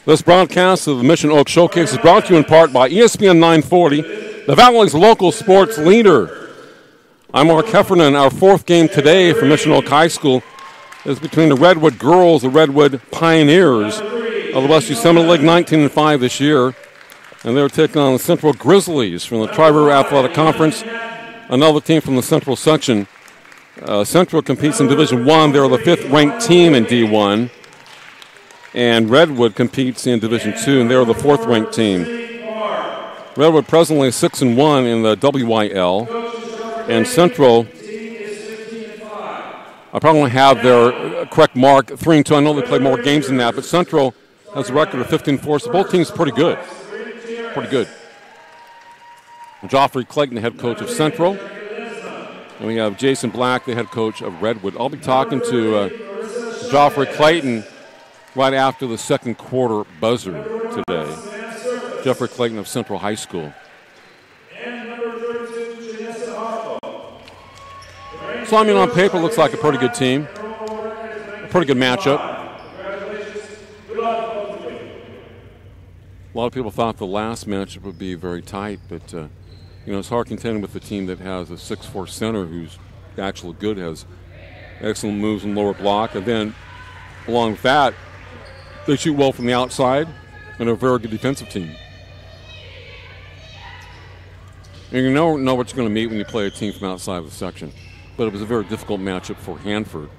This broadcast of the Mission Oak Showcase is brought to you in part by ESPN 940, the Valley's local sports leader. I'm Mark Heffernan. Our fourth game today for Mission Oak High School is between the Redwood girls, the Redwood Pioneers of the West Yosemite League, 19-5 this year. And they're taking on the Central Grizzlies from the Tri-River Athletic Conference, another team from the Central section. Central competes in Division I. They're the fifth-ranked team in D1. And Redwood competes in Division II, and they're the fourth-ranked team. Redwood presently 6-1 in the WIL, and Central, I probably have their correct mark, 3-2. I know they play more games than that, but Central has a record of 15-4, so both teams pretty good. Pretty good. Joffrey Clayton, the head coach of Central, and we have Jason Black, the head coach of Redwood. I'll be talking to Joffrey Clayton right after the second quarter buzzer today. Jeffrey Clayton of Central High School. So, I mean, on paper, looks like a pretty good team. A pretty good matchup. A lot of people thought the last matchup would be very tight, but, it's hard contending with a team that has a 6'4 center who's actually good, has excellent moves in lower block, and then along with that, they shoot well from the outside, and they're a very good defensive team. And you know what you're going to meet when you play a team from outside of the section. But it was a very difficult matchup for Hanford.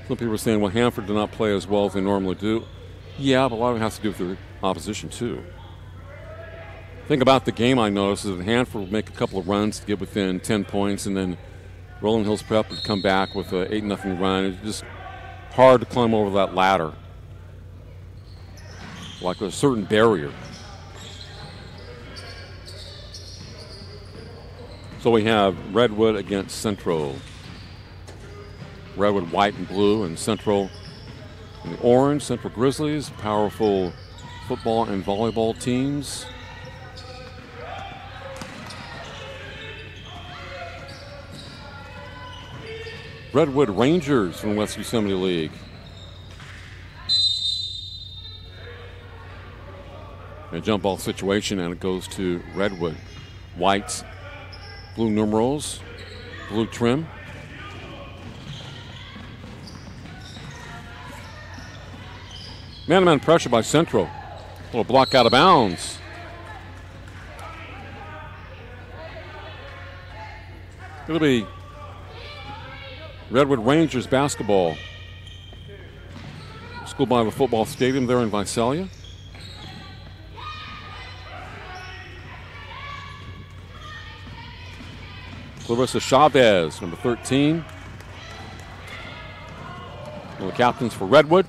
Some people are saying, well, Hanford did not play as well as they normally do. Yeah, but a lot of it has to do with the opposition, too. The thing about the game I noticed is that Hanford would make a couple of runs to get within 10 points, and then Rolling Hills Prep would come back with an 8-0 run. It's just hard to climb over that ladder, like a certain barrier. So we have Redwood against Central. Redwood white and blue, and Central in the orange. Central Grizzlies, powerful football and volleyball teams. Redwood Rangers from West Yosemite League. A jump ball situation, and it goes to Redwood. Whites, blue numerals, blue trim. Man-to-man pressure by Central. Little block out of bounds. It'll be Redwood Rangers basketball. School by the football stadium there in Visalia. Clarissa Chavez, number 13. One of the captains for Redwood.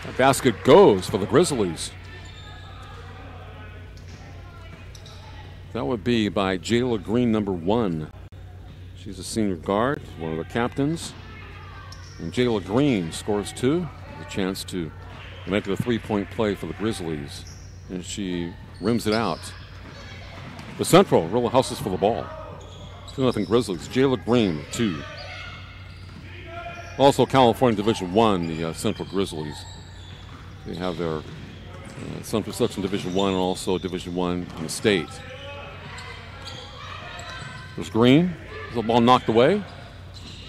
That basket goes for the Grizzlies. That would be by Jayla Green, number 1. She's a senior guard, one of the captains. And Jayla Green scores 2. A chance to make it a 3-point play for the Grizzlies. And she rims it out. The Central really hustles for the ball. 2-0 Grizzlies. Jayla Green, 2. Also California Division I, the Central Grizzlies. They have their Central Section Division I and also Division I in the state. There's Green. The ball knocked away.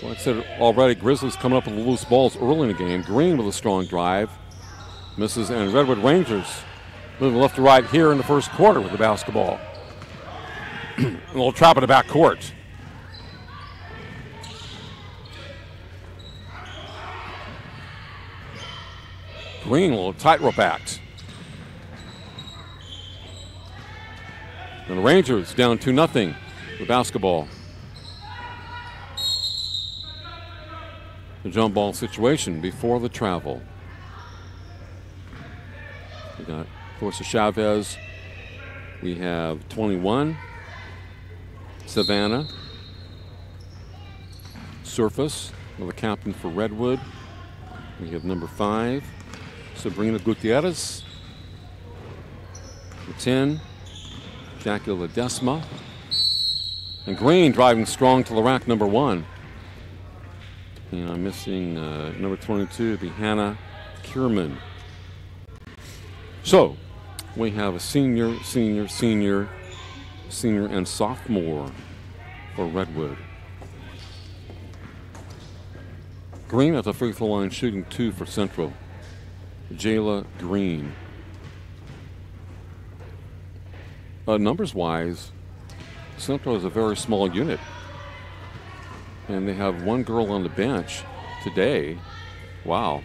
Like I said already, Grizzlies coming up with the loose balls early in the game. Green with a strong drive. Misses, and Redwood Rangers moving left to right here in the first quarter with the basketball. A little trap in the back court. Green, a little tightrope act. And the Rangers down 2-0 with basketball. The jump ball situation before the travel. We got, of course, Chavez. We have 21. Savannah. Surface, the captain for Redwood. We have number 5, Sabrina Gutierrez. Number 10, Jackie Ledesma. And Green driving strong to the rack, number 1. And I'm missing number 22, the Hannah Kierman. So we have a senior, and sophomore for Redwood. Green at the free throw line shooting 2 for Central. Jayla Green. Numbers-wise, Central is a very small unit. And they have 1 girl on the bench today. Wow.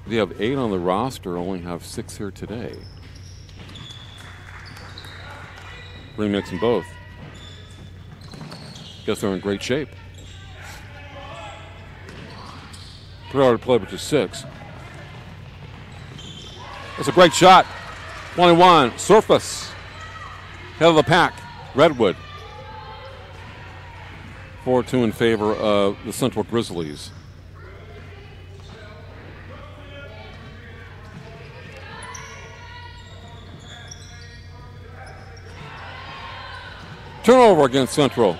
They have 8 on the roster, only have 6 here today. Green makes them both. Guess they're in great shape. 3 hour to play, which is 6. That's a great shot. 21, Surface. Head of the pack, Redwood. 4-2 in favor of the Central Grizzlies. Turnover against Central.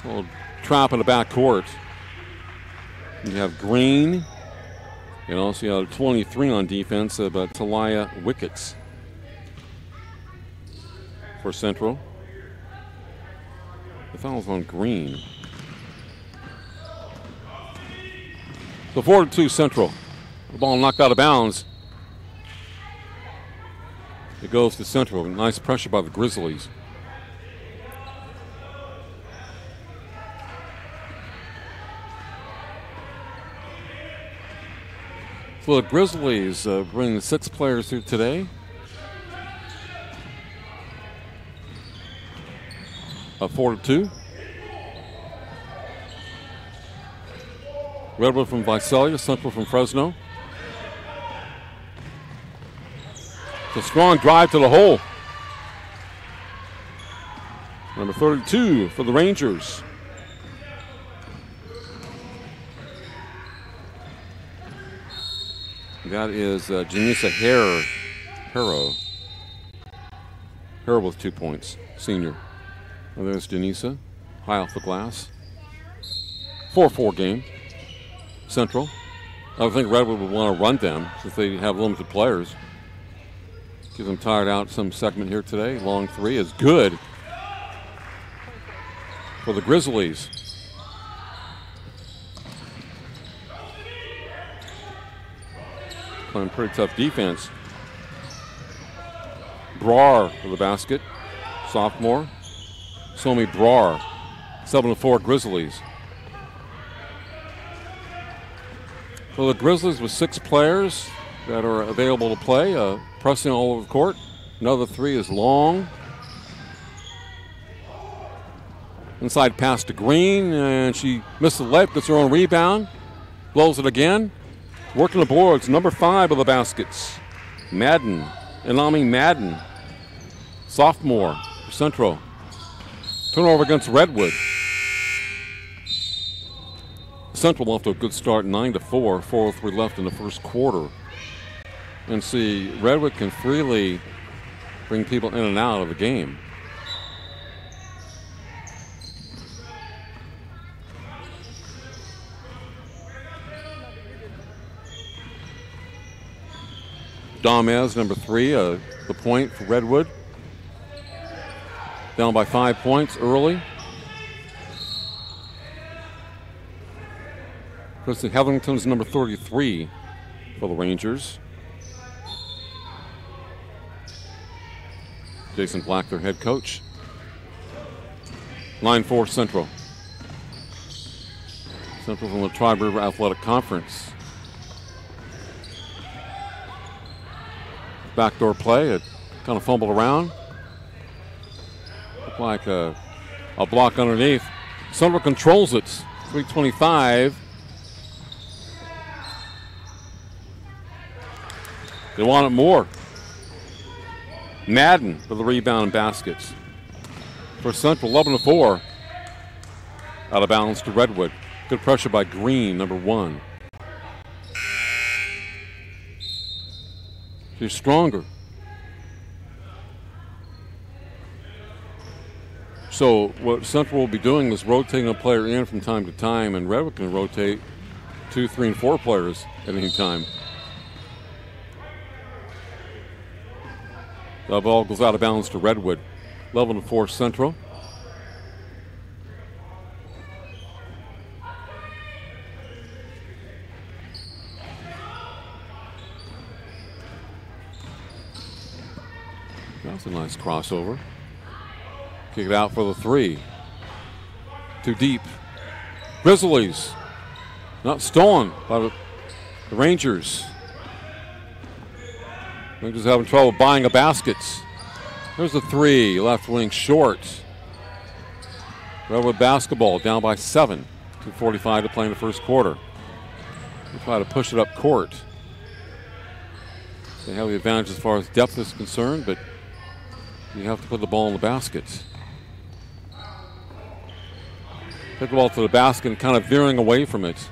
A little trap in the back court. You have Green. And also you have 23 on defense, but Talia Wickets for Central. The foul's on Green. So 4-2 Central. The ball knocked out of bounds. It goes to Central. Nice pressure by the Grizzlies. So the Grizzlies bring 6 players through today. A 4-2. Redwood from Visalia, Central from Fresno. It's a strong drive to the hole. Number 32 for the Rangers. That is Janisa Harrow. Harrow with 2 points, senior. And there's Janisa, high off the glass. 4-4 game, Central. I think Redwood would want to run them since they have limited players. Get them tired out some segment here today. Long 3 is good for the Grizzlies. Playing pretty tough defense. Brar for the basket, sophomore. Somi Brar, 7-4 Grizzlies. So the Grizzlies with 6 players that are available to play, pressing all over the court. Another 3 is long. Inside pass to Green, and she missed the layup, gets her own rebound, blows it again. Working the boards, number 5 of the baskets. Madden, Inami Madden, sophomore for Central. Turnover against Redwood. Central off to a good start, 9-4, 4:03 left in the first quarter. And see, Redwood can freely bring people in and out of the game. Damez, number 3, the point for Redwood. Down by 5 points early. Kristen Hetherington's number 33 for the Rangers. Jason Black, their head coach. 9-4 Central. Central from the Tribe River Athletic Conference. Backdoor play, it kind of fumbled around. Looked like a block underneath. Central controls it, 3:25. They want it more. Madden for the rebound and baskets. For Central, 11-4. Out of bounds to Redwood. Good pressure by Green, number 1. She's stronger. So what Central will be doing is rotating a player in from time to time, and Redwood can rotate 2, 3, and 4 players at any time. The ball goes out of bounds to Redwood. 11-4 Central. That's a nice crossover. Kick it out for the 3. Too deep. Grizzlies. Not stolen by the Rangers. Rangers having trouble buying a basket. There's the 3. Left wing short. Redwood basketball down by 7. 2:45 to play in the first quarter. They try to push it up court. They have the advantage as far as depth is concerned, but you have to put the ball in the basket. Take the ball to the basket and kind of veering away from it.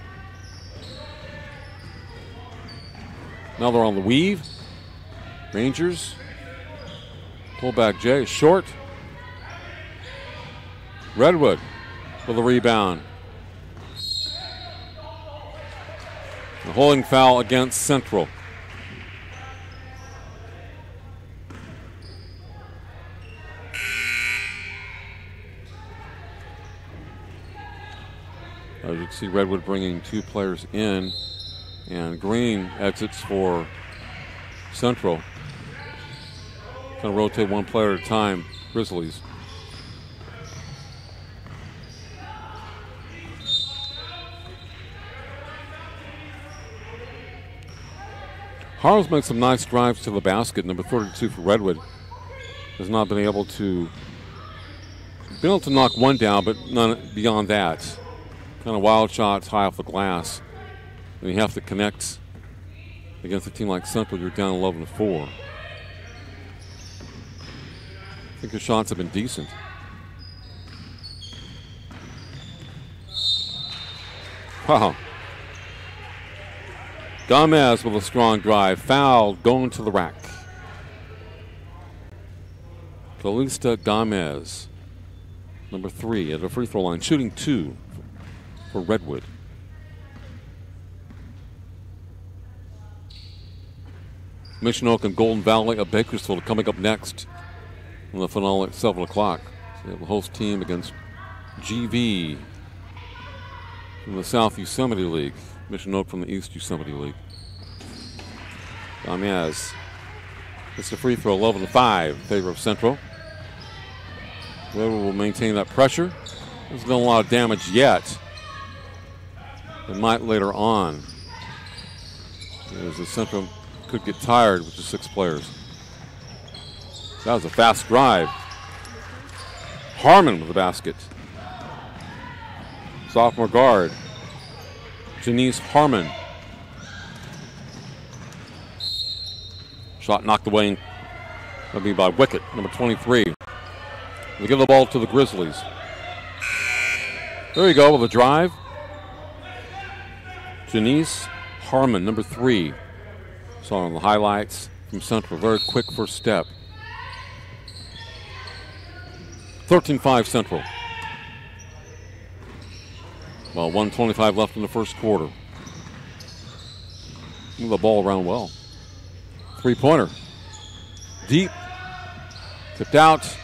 Now they're on the weave. Rangers. Pullback Jay. Short. Redwood for the rebound. A holding foul against Central. As you can see, Redwood bringing 2 players in, and Green exits for Central. Going to rotate 1 player at a time, Grizzlies. Harlow's made some nice drives to the basket. Number 32 for Redwood has not been able to knock one down, but none beyond that. Kind of wild shots high off the glass. And you have to connect against a team like Central. You're down 11-4. I think the shots have been decent. Wow. Gomez with a strong drive. Foul going to the rack. Calista Gomez, number 3 at the free throw line, shooting 2 for Redwood. Mission Oak and Golden Valley of Bakersfield coming up next in the finale at 7 o'clock. So we have the host team against GV from the South Yosemite League. Mission Oak from the East Yosemite League. Gomez. It's a free throw, 11-5 in favor of Central. Redwood will maintain that pressure. There's not a lot of damage yet. It might later on. As the Central could get tired with the 6 players. That was a fast drive. Harmon with the basket. Sophomore guard, Janice Harmon. Shot knocked away. That'll be by Wickett, number 23. They give the ball to the Grizzlies. There you go with a drive. Janice Harmon, number 3. Saw on the highlights from Central. Very quick first step. 13-5 Central. Well, 1:25 left in the first quarter. Move the ball around well. 3-pointer. Deep. Tipped out.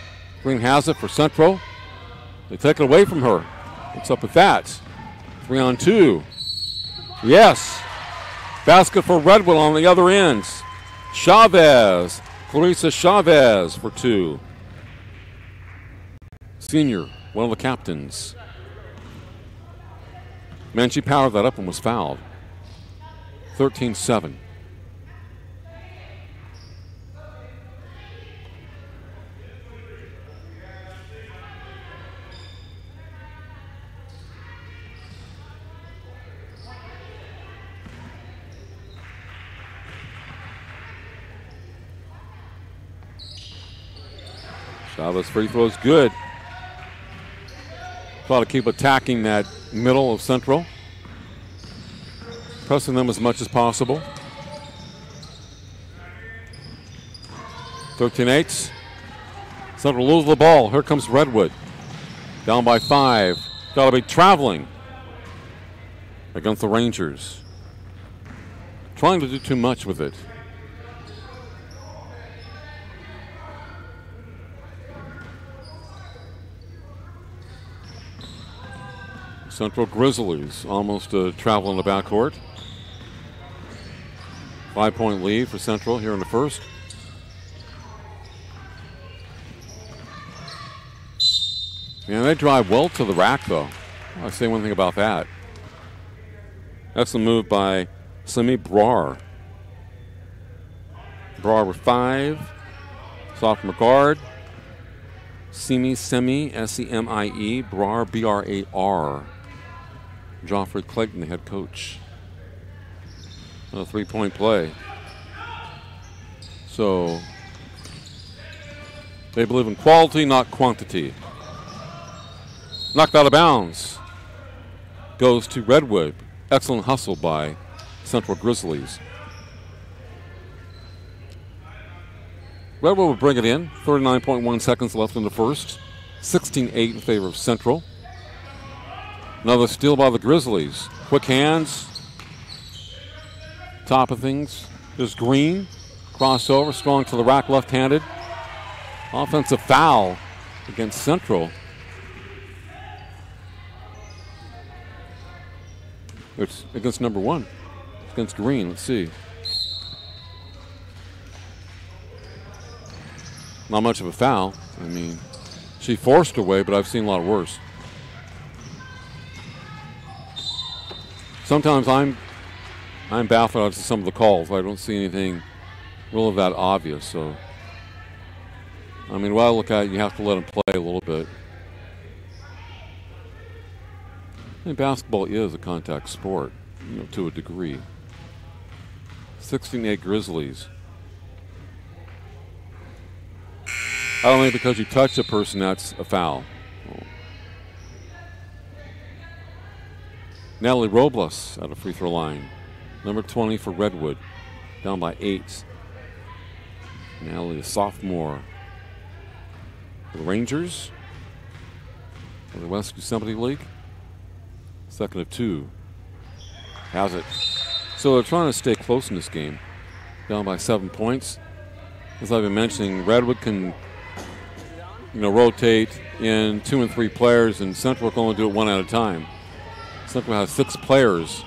Green has it for Central. They take it away from her. What's up with that? 3-on-2. Yes. Basket for Redwood on the other end. Chavez. Clarissa Chavez for 2. Senior, one of the captains. Man, she powered that up and was fouled. 13-7. Chavez free throw is good. Try to keep attacking that middle of Central. Pressing them as much as possible. 13-8. Central loses the ball. Here comes Redwood. Down by 5. Got to be traveling against the Rangers. Trying to do too much with it. Central Grizzlies almost travel in the backcourt. 5-point lead for Central here in the first. And they drive well to the rack, though. I'll say one thing about that. That's a move by Semi Brar. Brar with 5. Sophomore guard. Semi, S-E-M-I-E. Brar, B-R-A-R. Joffrey Clayton, the head coach. A 3-point play. So, they believe in quality, not quantity. Knocked out of bounds. Goes to Redwood. Excellent hustle by Central Grizzlies. Redwood will bring it in. 39.1 seconds left in the first. 16-8 in favor of Central. Another steal by the Grizzlies. Quick hands. Top of things. There's Green. Crossover. Strong to the rack, left-handed. Offensive foul against Central. It's against number 1. It's against Green. Let's see. Not much of a foul. I mean, she forced her way, but I've seen a lot worse. Sometimes I'm baffled at some of the calls. I don't see anything really that obvious. So, I mean, when I look at it, you have to let them play a little bit. I mean, basketball is a contact sport, to a degree. 16-8 Grizzlies. I don't think because you touch a person, that's a foul. Natalie Robles at a free throw line. Number 20 for Redwood. Down by 8. Natalie, a sophomore. For the Rangers. For the West Yosemite League. Second of 2. Has it. So they're trying to stay close in this game. Down by 7 points. As I've been mentioning, Redwood can rotate in 2 and 3 players, and Central can only do it 1 at a time. Central has 6 players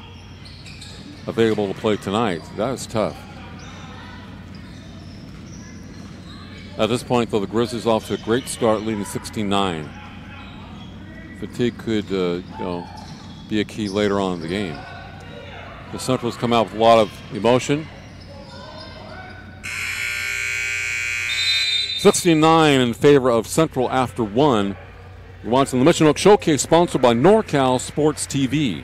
available to play tonight. That is tough. At this point, though, the Grizzlies off to a great start, leading 16-9. Fatigue could, be a key later on in the game. The Central's come out with a lot of emotion. 69 in favor of Central after 1. You're watching the Mission Oak Showcase, sponsored by NorCal Sports TV.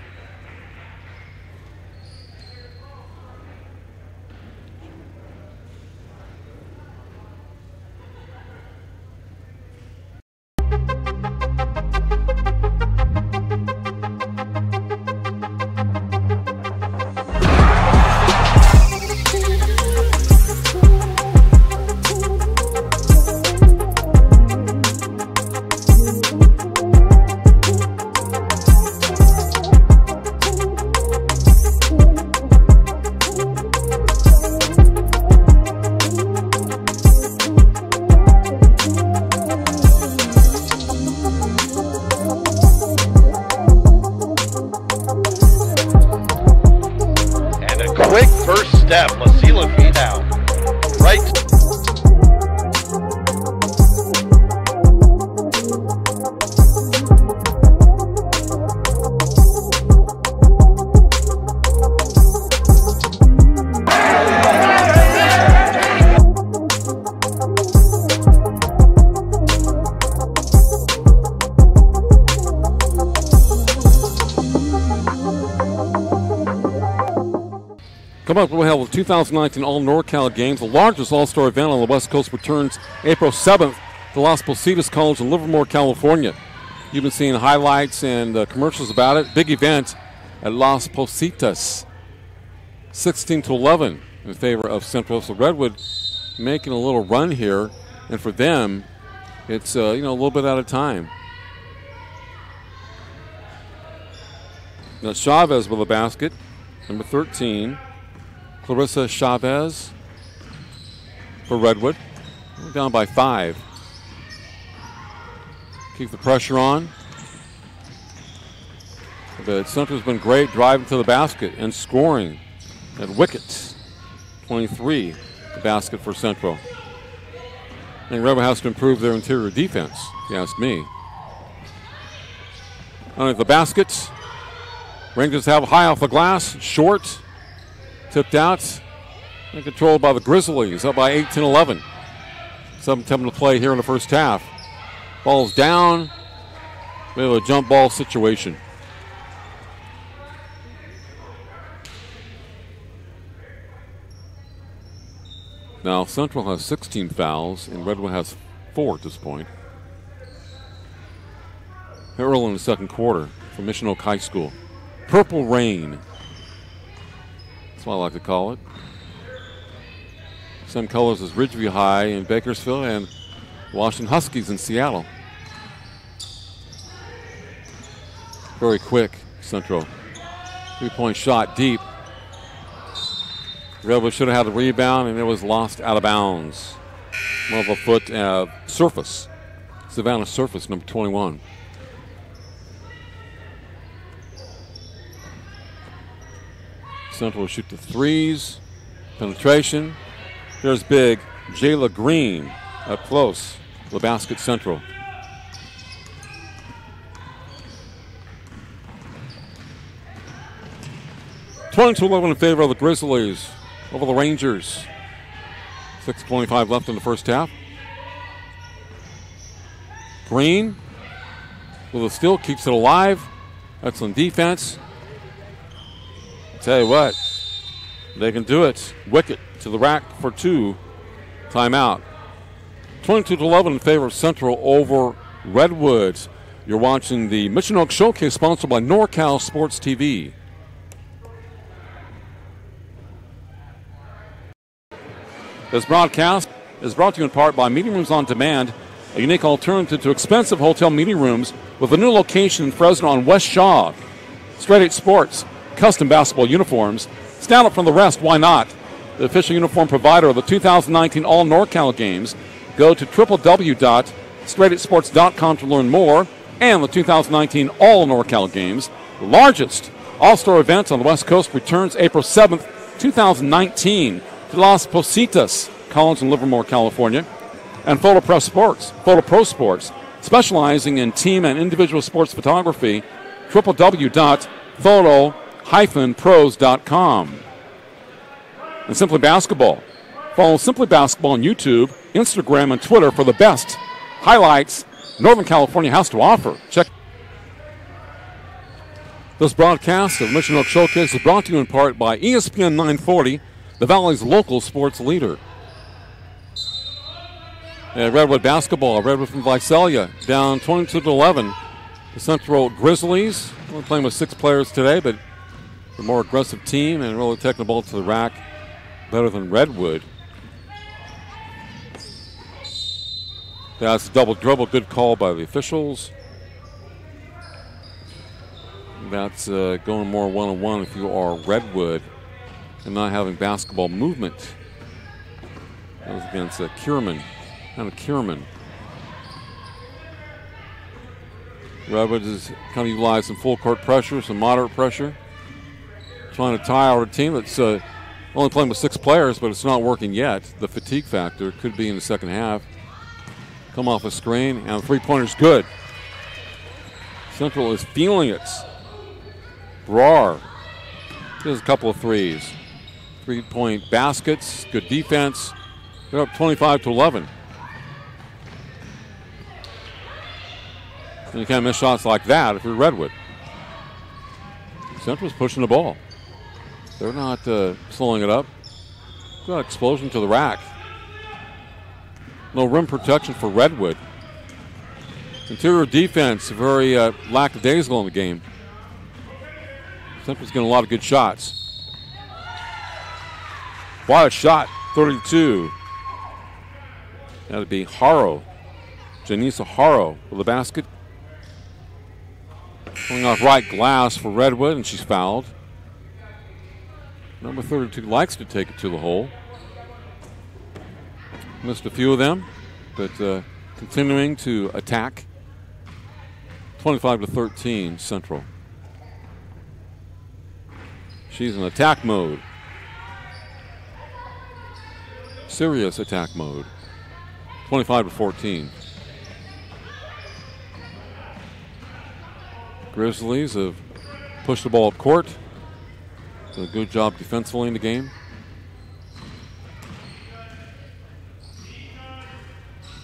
Come up, we'll have the 2019 All-NorCal Games. The largest all-star event on the West Coast returns April 7th to Las Positas College in Livermore, California. You've been seeing highlights and commercials about it. Big event at Las Positas. 16-11 in favor of Central. So Redwood making a little run here, and for them, it's a little bit at a time. That's Chavez with a basket. Number 13, Clarissa Chavez for Redwood. We're down by 5. Keep the pressure on. The Central's been great driving to the basket and scoring at wickets. 23, the basket for Central. I think Redwood has to improve their interior defense, if you ask me. Underneath the baskets. Rangers have high off the glass, short, tipped out, and controlled by the Grizzlies, up by 18-11. 7-10 to play here in the first half. Ball's down. We have a jump ball situation. Now, Central has 16 fouls, and Redwood has 4 at this point. Early in the second quarter for Mission Oak High School. Purple rain. That's what I like to call it. Same colors as Ridgeview High in Bakersfield and Washington Huskies in Seattle. Very quick, Central. 3-point shot deep. Redwood should have had the rebound, and it was lost out of bounds. More of a foot surface. Savannah Surface, number 21. Central will shoot the threes. Penetration. There's big Jayla Green up close. The basket Central. (20-11) in favor of the Grizzlies over the Rangers. 6:25 left in the first half. Green with a steal, keeps it alive. Excellent defense. Tell you what, they can do it. Wicket to the rack for 2. Timeout. 22-11 in favor of Central over Redwood. You're watching the Mission Oak Showcase, sponsored by NorCal SportsTV. This broadcast is brought to you in part by Meeting Rooms on Demand, a unique alternative to expensive hotel meeting rooms with a new location in Fresno on West Shaw. Straight 8 Sports, custom basketball uniforms. Stand up from the rest, why not? The official uniform provider of the 2019 All NorCal Games. Go to www.straight8sports.com to learn more. And the 2019 All NorCal Games, the largest all-star event on the West Coast, returns April 7th, 2019 to Las Positas College in Livermore, California. And Photo Pro Sports, specializing in team and individual sports photography, www.photo-pros.com. And Simply Basketball. Follow Simply Basketball on YouTube, Instagram, and Twitter for the best highlights Northern California has to offer. Check. This broadcast of Mission Oak Showcase is brought to you in part by ESPN 940, the Valley's local sports leader. Redwood basketball. Redwood from Visalia down 22-11. The Central Grizzlies, only playing with 6 players today, but a more aggressive team and really taking the ball to the rack better than Redwood. That's a double dribble. Good call by the officials. That's going more one-on-one if you are Redwood and not having basketball movement. That was against Kierman. Kierman. Redwood is kind of utilizing full court pressure, some moderate pressure. Trying to tie out a team that's only playing with 6 players, but it's not working yet. The fatigue factor could be in the second half. Come off a screen, and the three-pointer's good. Central is feeling it. Brar. There's a couple of threes. 3-point baskets, good defense. They're up 25-11. And you can't miss shots like that if you're Redwood. Central's pushing the ball. They're not slowing it up. Got an explosion to the rack. No rim protection for Redwood. Interior defense, very lackadaisical in the game. Central's getting a lot of good shots. Wild shot, 32. That'd be Haro. Janisa Haro with the basket. Coming off right glass for Redwood, and she's fouled. Number 32 likes to take it to the hole. Missed a few of them, but continuing to attack. 25-13 Central. She's in attack mode. Serious attack mode. 25-14. Grizzlies have pushed the ball up court. Did a good job defensively in the game.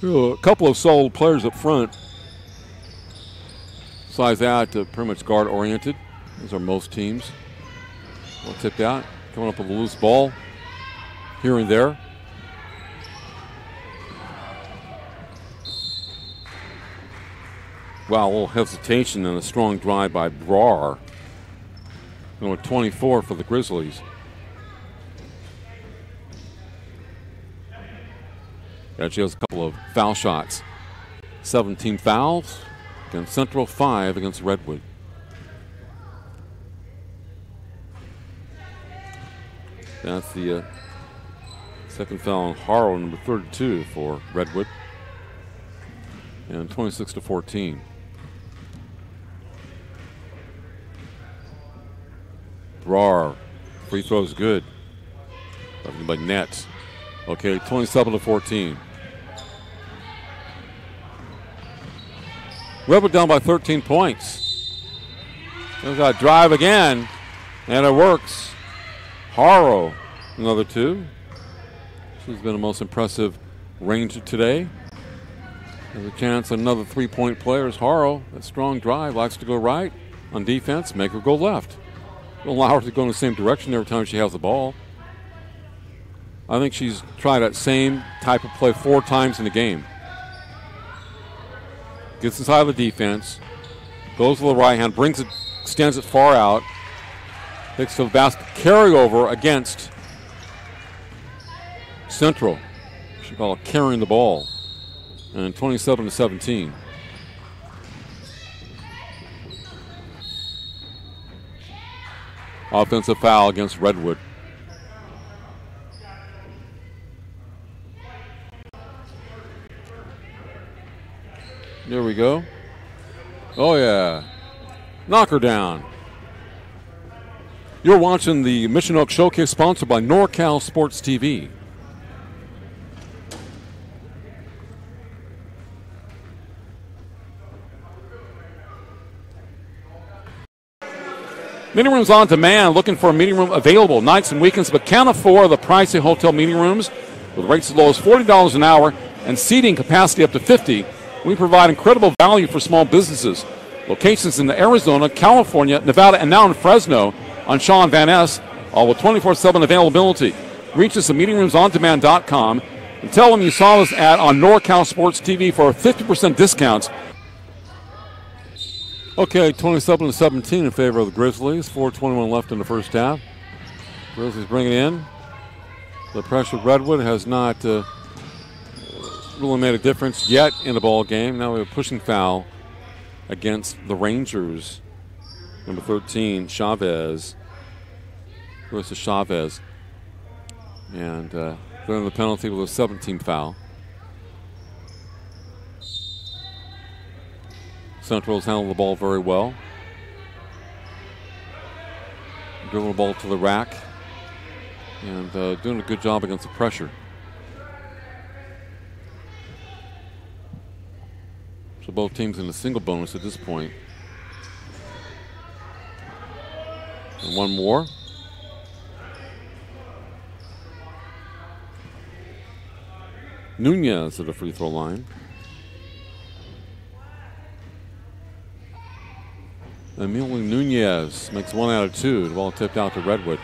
A couple of solid players up front. Besides that, pretty much guard oriented. Those are most teams. Well tipped out. Coming up with a loose ball here and there. Wow, a little hesitation and a strong drive by Brar. Number 24 for the Grizzlies. Yeah, she has a couple of foul shots. 17 fouls against Central, 5 against Redwood. That's the second foul on Harrow, number 32 for Redwood. And 26-14. Brar, free throw's good. Nothing but nets. Okay, 27-14. Redwood down by 13 points. There's that drive again, and it works. Harrow, another 2. She's been the most impressive ranger today. There's a chance another 3-point player is Harrow. That strong drive, likes to go right on defense, make her go left. Don't allow her to go in the same direction every time she has the ball. I think she's tried that same type of play 4 times in the game. Gets inside of the defense, goes to the right hand, brings it, extends it far out, takes the basket carryover against Central. She call it carrying the ball. And 27-17. Offensive foul against Redwood. There we go. Oh, yeah. Knock her down. You're watching the Mission Oak Showcase, sponsored by NorCal Sports TV. Meeting rooms on demand. Looking for a meeting room available nights and weekends, but can't afford the pricey hotel meeting rooms with rates as low as $40 an hour and seating capacity up to 50. We provide incredible value for small businesses. Locations in Arizona, California, Nevada, and now in Fresno on Sean Van Ness, all with 24/7 availability. Reach us at meetingroomsondemand.com and tell them you saw this ad on NorCal Sports TV for a 50% discount. Okay, 27-17 in favor of the Grizzlies. 4:21 left in the first half. Grizzlies bring it in. The pressure of Redwood has not really made a difference yet in the ball game. Now we have a pushing foul against the Rangers. Number 13, Chavez. Goes to Chavez. And they're in the penalty with a 17 foul. Central's handled the ball very well. Dribbling the ball to the rack. And doing a good job against the pressure. So both teams in a single bonus at this point. And one more. Nunez at the free throw line. Emilio Nunez makes 1 out of 2. The ball tipped out to Redwood.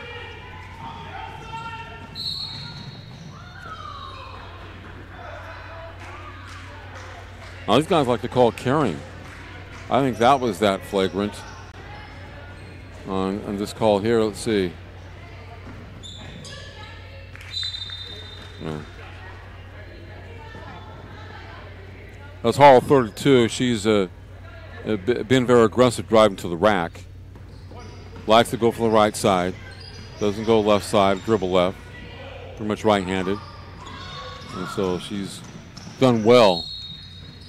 Now these guys like to call carrying. I think that was that flagrant on this call here. Let's see. No. That's Hall 32. She's been very aggressive driving to the rack. Likes to go for the right side. Doesn't go left side, dribble left. Pretty much right-handed. And so she's done well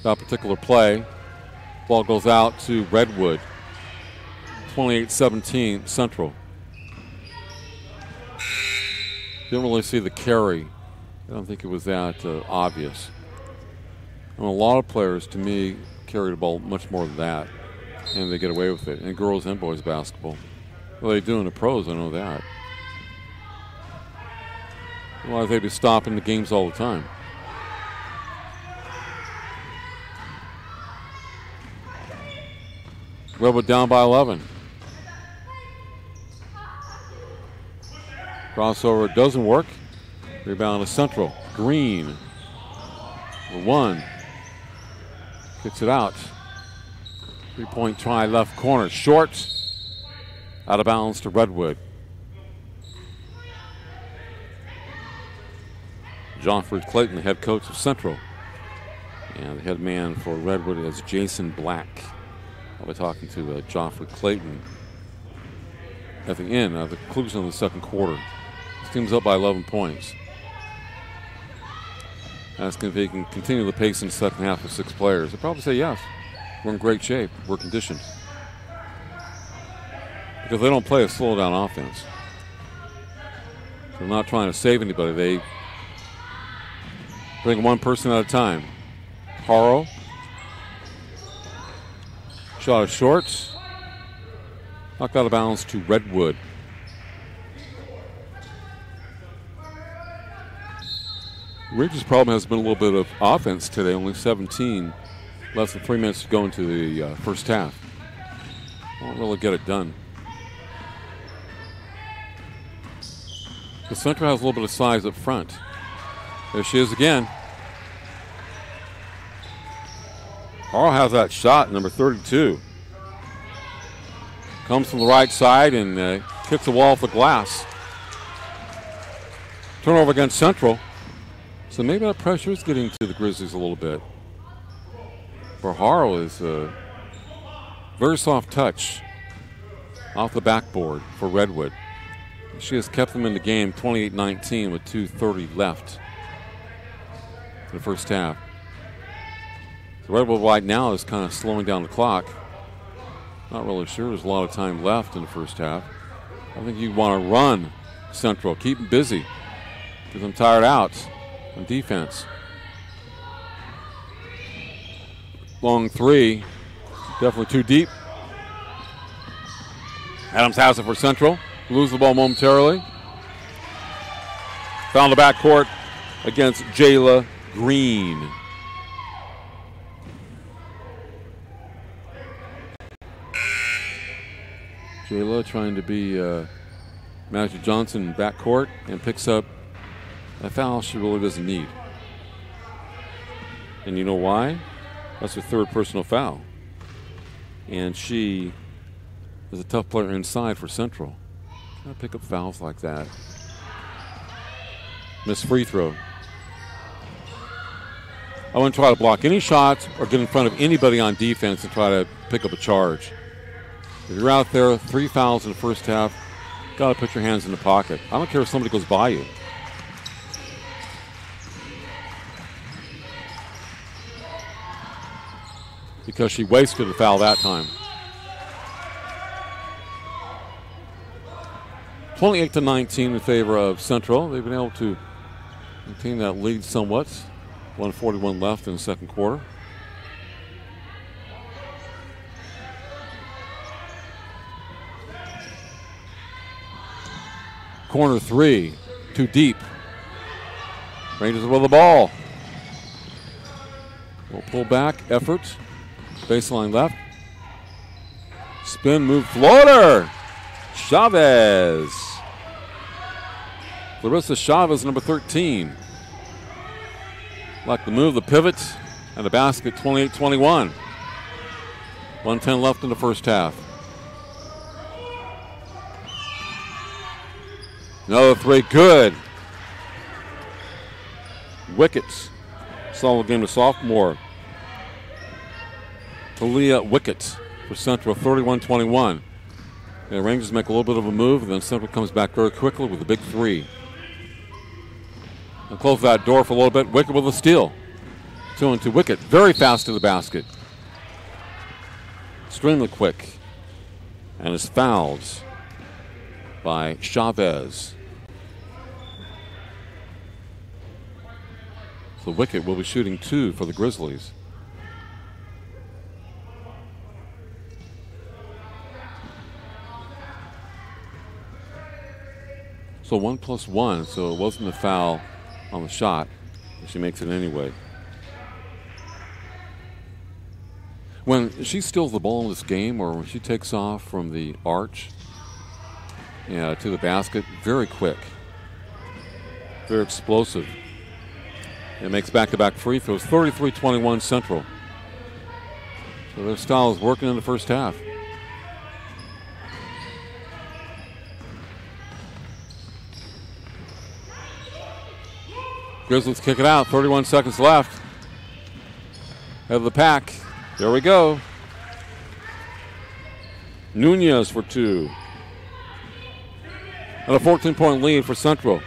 that particular play. Ball goes out to Redwood. 28-17 Central. Didn't really see the carry. I don't think it was that obvious. And a lot of players, to me, carry the ball much more than that, and they get away with it. And girls and boys basketball. Well, they do in the pros, I know that. Otherwise, they'd be stopping the games all the time. Redwood down by 11. Crossover doesn't work. Rebound to Central. Green. The one. Kicks it out. 3-point try left corner. Short. Out of bounds to Redwood. Joffrey Clayton, the head coach of Central. And the head man for Redwood is Jason Black. I'll be talking to Joffrey Clayton at the end of the conclusion of the second quarter. This team's up by 11 points. Asking if he can continue the pace in the second half with 6 players. They'll probably say yes. We're in great shape. We're conditioned. Because they don't play a slow down offense. So they're not trying to save anybody. They bring one person at a time. Haro. Shot is short. Knocked out of bounds to Redwood. Ridge's problem has been a little bit of offense today, only 17. Less than 3 minutes to go into the first half. Won't really get it done. The Central has a little bit of size up front. There she is again. Carl has that shot, number 32. Comes from the right side and kicks the wall off the glass. Turnover against Central. So maybe that pressure is getting to the Grizzlies a little bit. For Harrell is a very soft touch off the backboard for Redwood. She has kept them in the game 28-19 with 2:30 left in the first half. So Redwood right now is kind of slowing down the clock. Not really sure there's a lot of time left in the first half. I think you want to run Central, keep them busy, get them tired out on defense. Long three, definitely too deep. Adams has it for Central. Lose the ball momentarily. Found the backcourt against Jayla Green. Jayla trying to be Magic Johnson in backcourt and picks up a foul she really doesn't need. And you know why? That's her third personal foul. And she is a tough player inside for Central. Trying to pick up fouls like that. Missed free throw. I wouldn't try to block any shots or get in front of anybody on defense and try to pick up a charge. If you're out there, 3 fouls in the first half, got to put your hands in the pocket. I don't care if somebody goes by you. Because she wasted a foul that time. 28-19 in favor of Central. They've been able to maintain that lead somewhat. 1:41 left in the second quarter. Corner three, too deep. Rangers with the ball. We'll pull back, effort. Baseline left. Spin, move, floater. Chavez. Larissa Chavez, number 13. Like the move, the pivot, and the basket, 28-21. 1:10 left in the first half. Another three, good. Wickets. Solid game to sophomore. Talia Wickett for Central, 31-21. The Rangers make a little bit of a move, and then Central comes back very quickly with a big three. And close that door for a little bit. Wickett with a steal. 2-2 Wickett, very fast to the basket. Extremely quick. And is fouled by Chavez. So Wickett will be shooting 2 for the Grizzlies. So 1+1, so it wasn't a foul on the shot. She makes it anyway. When she steals the ball in this game, or when she takes off from the arch to the basket, very quick, very explosive. It makes back-to-back free throws, 33-21 Central. So their style is working in the first half. Grizzlies kick it out, 31 seconds left. Head of the pack. There we go. Nunez for 2. And a 14-point lead for Central.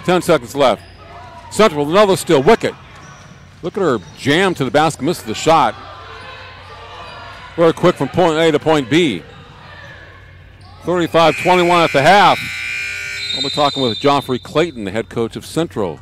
Ten seconds left. Central with another steal. Wickett. Look at her jam to the basket, misses the shot. Very quick from point A to point B. 35-21 at the half. I'll be talking with Joffrey Clayton, the head coach of Central.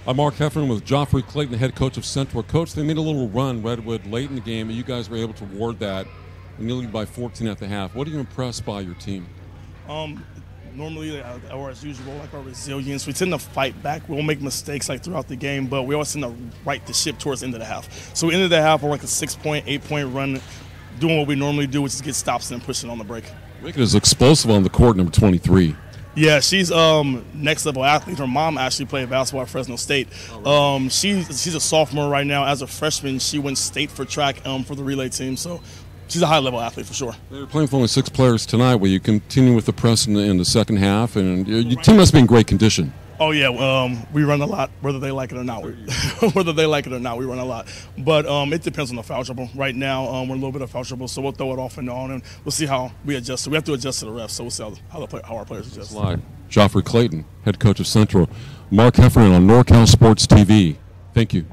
I'm Mark Heffernan with Joffrey Clayton, the head coach of Central. Coach, they made a little run, Redwood, late in the game, and you guys were able to ward that and you lead by 14 at the half. What are you impressed by your team? Normally, or as usual, like our resilience, we tend to fight back. We'll make mistakes like throughout the game, but we always tend to right the ship towards the end of the half. So end of the half, we're like a 6-point, 8-point run, doing what we normally do, which is get stops and pushing on the break. Wickett is explosive on the court, number 23. Yeah, she's next level athlete. Her mom actually played basketball at Fresno State. She's a sophomore right now. As a freshman, she went state for track for the relay team. So she's a high level athlete for sure. They're playing with only 6 players tonight. Will you continue with the press in the second half? And your team must be in great condition. Oh yeah, we run a lot, whether they like it or not. Whether they like it or not, we run a lot. But it depends on the foul trouble. Right now, we're a little bit of foul trouble, so we'll throw it off and on, and we'll see how we adjust. So we have to adjust to the refs, so we'll see how our players adjust. Joffrey Clayton, head coach of Central. Mark Heffernan on NorCal Sports TV. Thank you.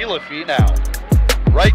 Feel a fee now. Right.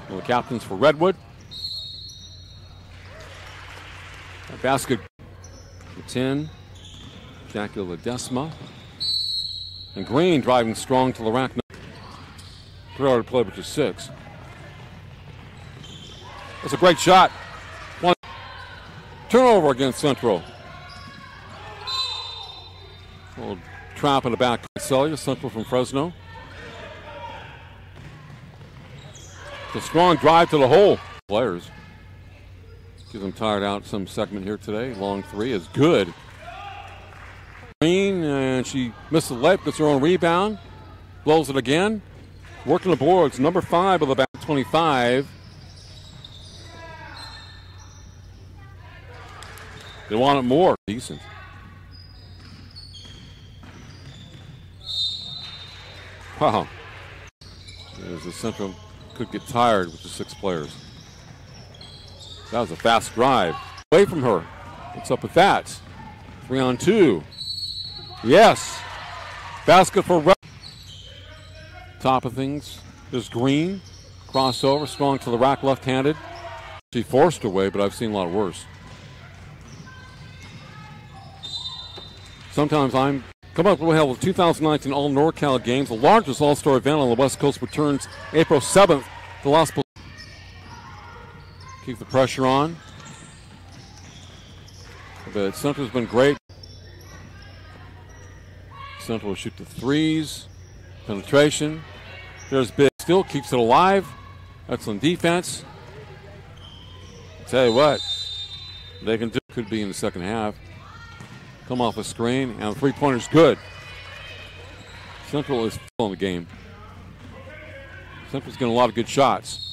The captains for Redwood. A basket for 10. Jackie Ledesma. And Green driving strong to the rack. 3 hour to play, which is 6. That's a great shot. One turnover against Central. A little trap in the back. Visalia, Central from Fresno. A strong drive to the hole. Players. Get them tired out some segment here today. Long 3 is good. Green, and she missed the layup, gets her own rebound. Blows it again. Working the boards. Number 5 of the back 25. They want it more. Decent. Wow. There's the Central. Could get tired with the 6 players. That was a fast drive. Away from her. What's up with that? 3 on 2. Yes. Basket for Red. Top of things. There's Green. Crossover. Strong to the rack, left-handed. She forced away, but I've seen a lot worse. Sometimes I'm coming up with the 2019 All NorCal Games. The largest all-star event on the West Coast returns April 7th. The last. Keep the pressure on. But Central's been great. Central will shoot the 3s. Penetration. There's Big. Still keeps it alive. Excellent defense. I'll tell you what, they can do. Could be in the second half. Come off a screen, and the 3-pointer's good. Central is still in the game. Central's getting a lot of good shots.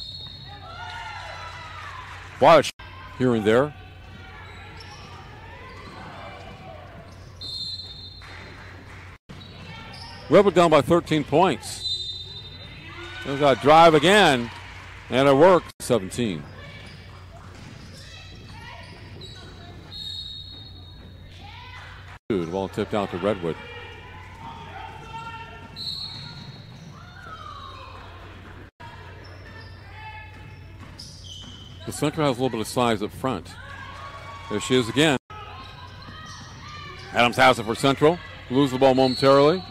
Watch here and there. Redwood down by 13 points. There's that drive again, and it worked. 17. The ball tipped out to Redwood. The Central has a little bit of size up front. There she is again. Adams has it for Central. Lose the ball momentarily.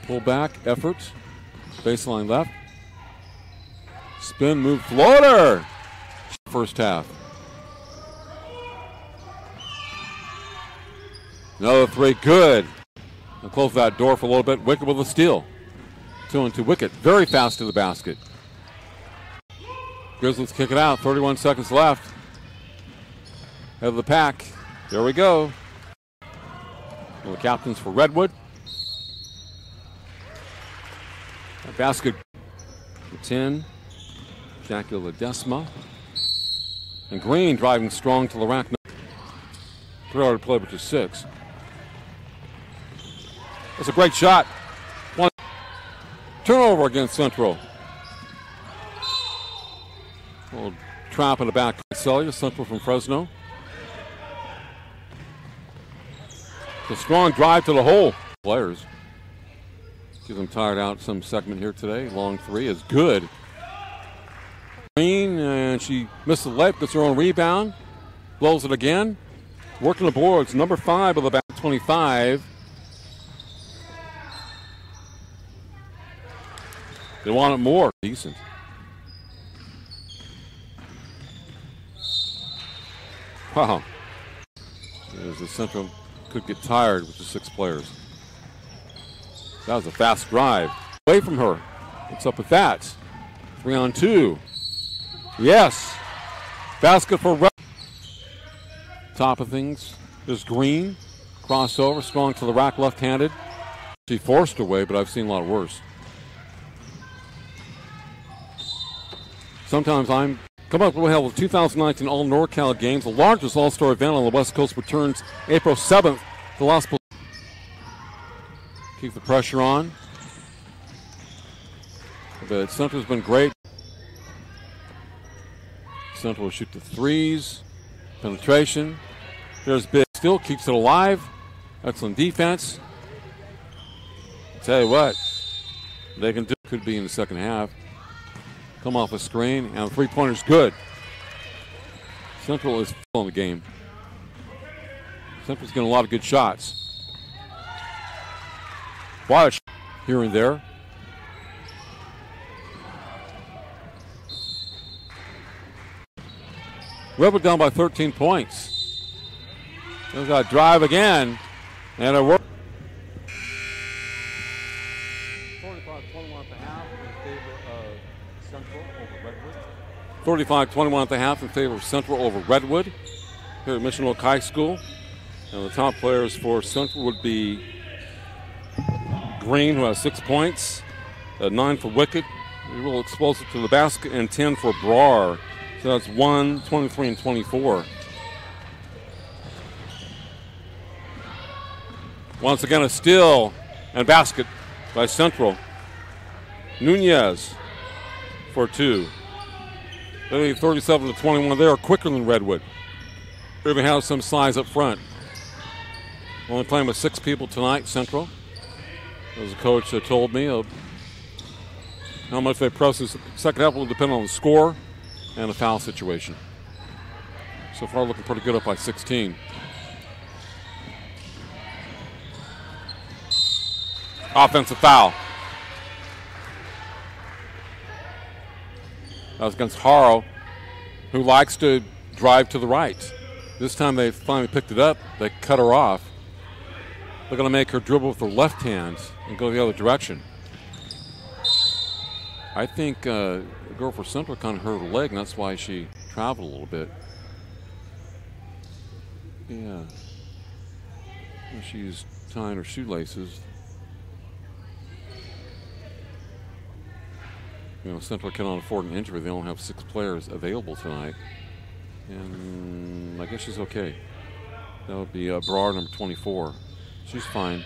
Pull back, effort. Baseline left. Spin, move, floater. First half. Another 3, good. I'll close that door for a little bit. Wicket with a steal. 2-2 Wicket. Very fast to the basket. Grizzlies kick it out. 31 seconds left. Head of the pack. There we go. Well, the captains for Redwood. A basket for 10. Jackie Ledesma. And Green driving strong to the rack. 3 hour to play, which is 6. That's a great shot. One turnover against Central. A little trap in the back. Visalia, Central from Fresno. A strong drive to the hole. Players. Get them tired out some segment here today. Long 3 is good. Green, and she missed the layup, gets her own rebound. Blows it again. Working the boards. Number 5 of the back 25. They want it more. Decent. Wow. There's the Central. Could get tired with the 6 players. That was a fast drive. Away from her. What's up with that? 3 on 2. Yes. Basket for Redwood. Top of things is Green. Crossover, strong to the rack, left-handed. She forced away, but I've seen a lot worse. Sometimes I'm coming up with the 2019 All NorCal Games, the largest all-star event on the West Coast, returns April 7th. The last. Keep the pressure on. But Central's been great. Central will shoot the threes. Penetration. There's Big. Still keeps it alive. Excellent defense. Tell you what, they can do. Could be in the second half. Come off a screen, and the three-pointer's good. Central is full in the game. Central's getting a lot of good shots. Watch here and there. Redwood down by 13 points. They've got drive again, and it worked. 45-21 at the half in favor of Central over Redwood. 45-21 at the half in favor of Central over Redwood here at Mission Oak High School. And the top players for Central would be Green, who has 6 points, 9 for Wickett, real explosive to the basket, and 10 for Brar. So that's 1, 23, and 24. Once again, a steal and basket by Central. Nunez for 2. They 37-21. They are quicker than Redwood. They even have some size up front. Only playing with 6 people tonight, Central. As the coach told me, how much they press this second half will depend on the score and the foul situation. So far, looking pretty good, up by 16. Offensive foul. That was against Haro, who likes to drive to the right. This time they finally picked it up. They cut her off. They're going to make her dribble with her left hand and go the other direction. I think the girl for Central kind of hurt her leg, and that's why she traveled a little bit. Yeah. She's tying her shoelaces. You know, Central cannot afford an injury. They only have 6 players available tonight. And I guess she's okay. That would be Brar, number 24. She's fine.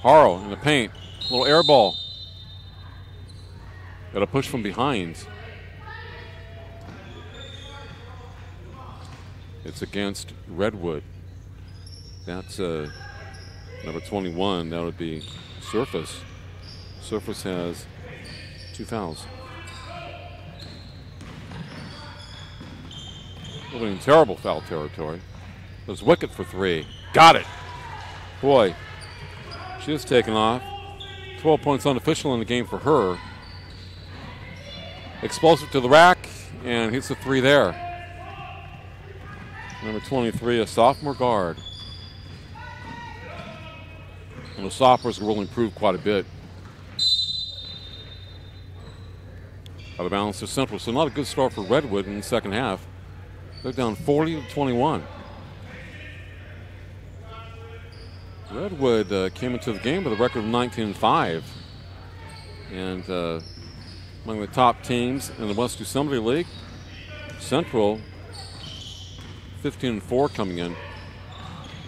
Haro in the paint. Little air ball. Got a push from behind. It's against Redwood. That's number 21. That would be Surface. Surface has 2 fouls. Moving in terrible foul territory. There's Wickett for 3. Got it. Boy, she is taken off. 12 points unofficial in the game for her. Explosive to the rack and hits the 3 there. Number 23, a sophomore guard. And the sophomores will improve quite a bit. Out of balance to Central. So not a good start for Redwood in the second half. They're down 40-21. Redwood came into the game with a record of 19-5. And among the top teams in the West Yosemite League, Central 15-4 coming in.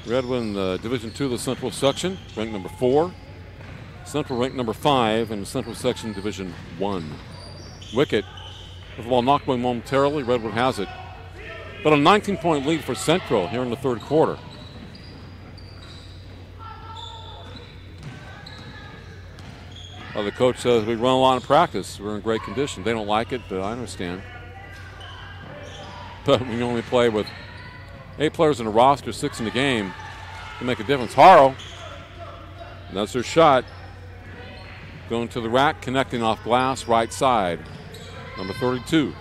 Redwood in the Division II of the Central section, ranked number 4. Central ranked number 5 in the Central section, Division I. Wickett, with the ball knocked away momentarily, Redwood has it. But a 19-point lead for Central here in the third quarter. The coach says we run a lot in practice. We're in great condition. They don't like it, but I understand. But we only play with 8 players in the roster, 6 in the game to make a difference. Haro, and that's her shot. Going to the rack, connecting off glass, right side. Number 32.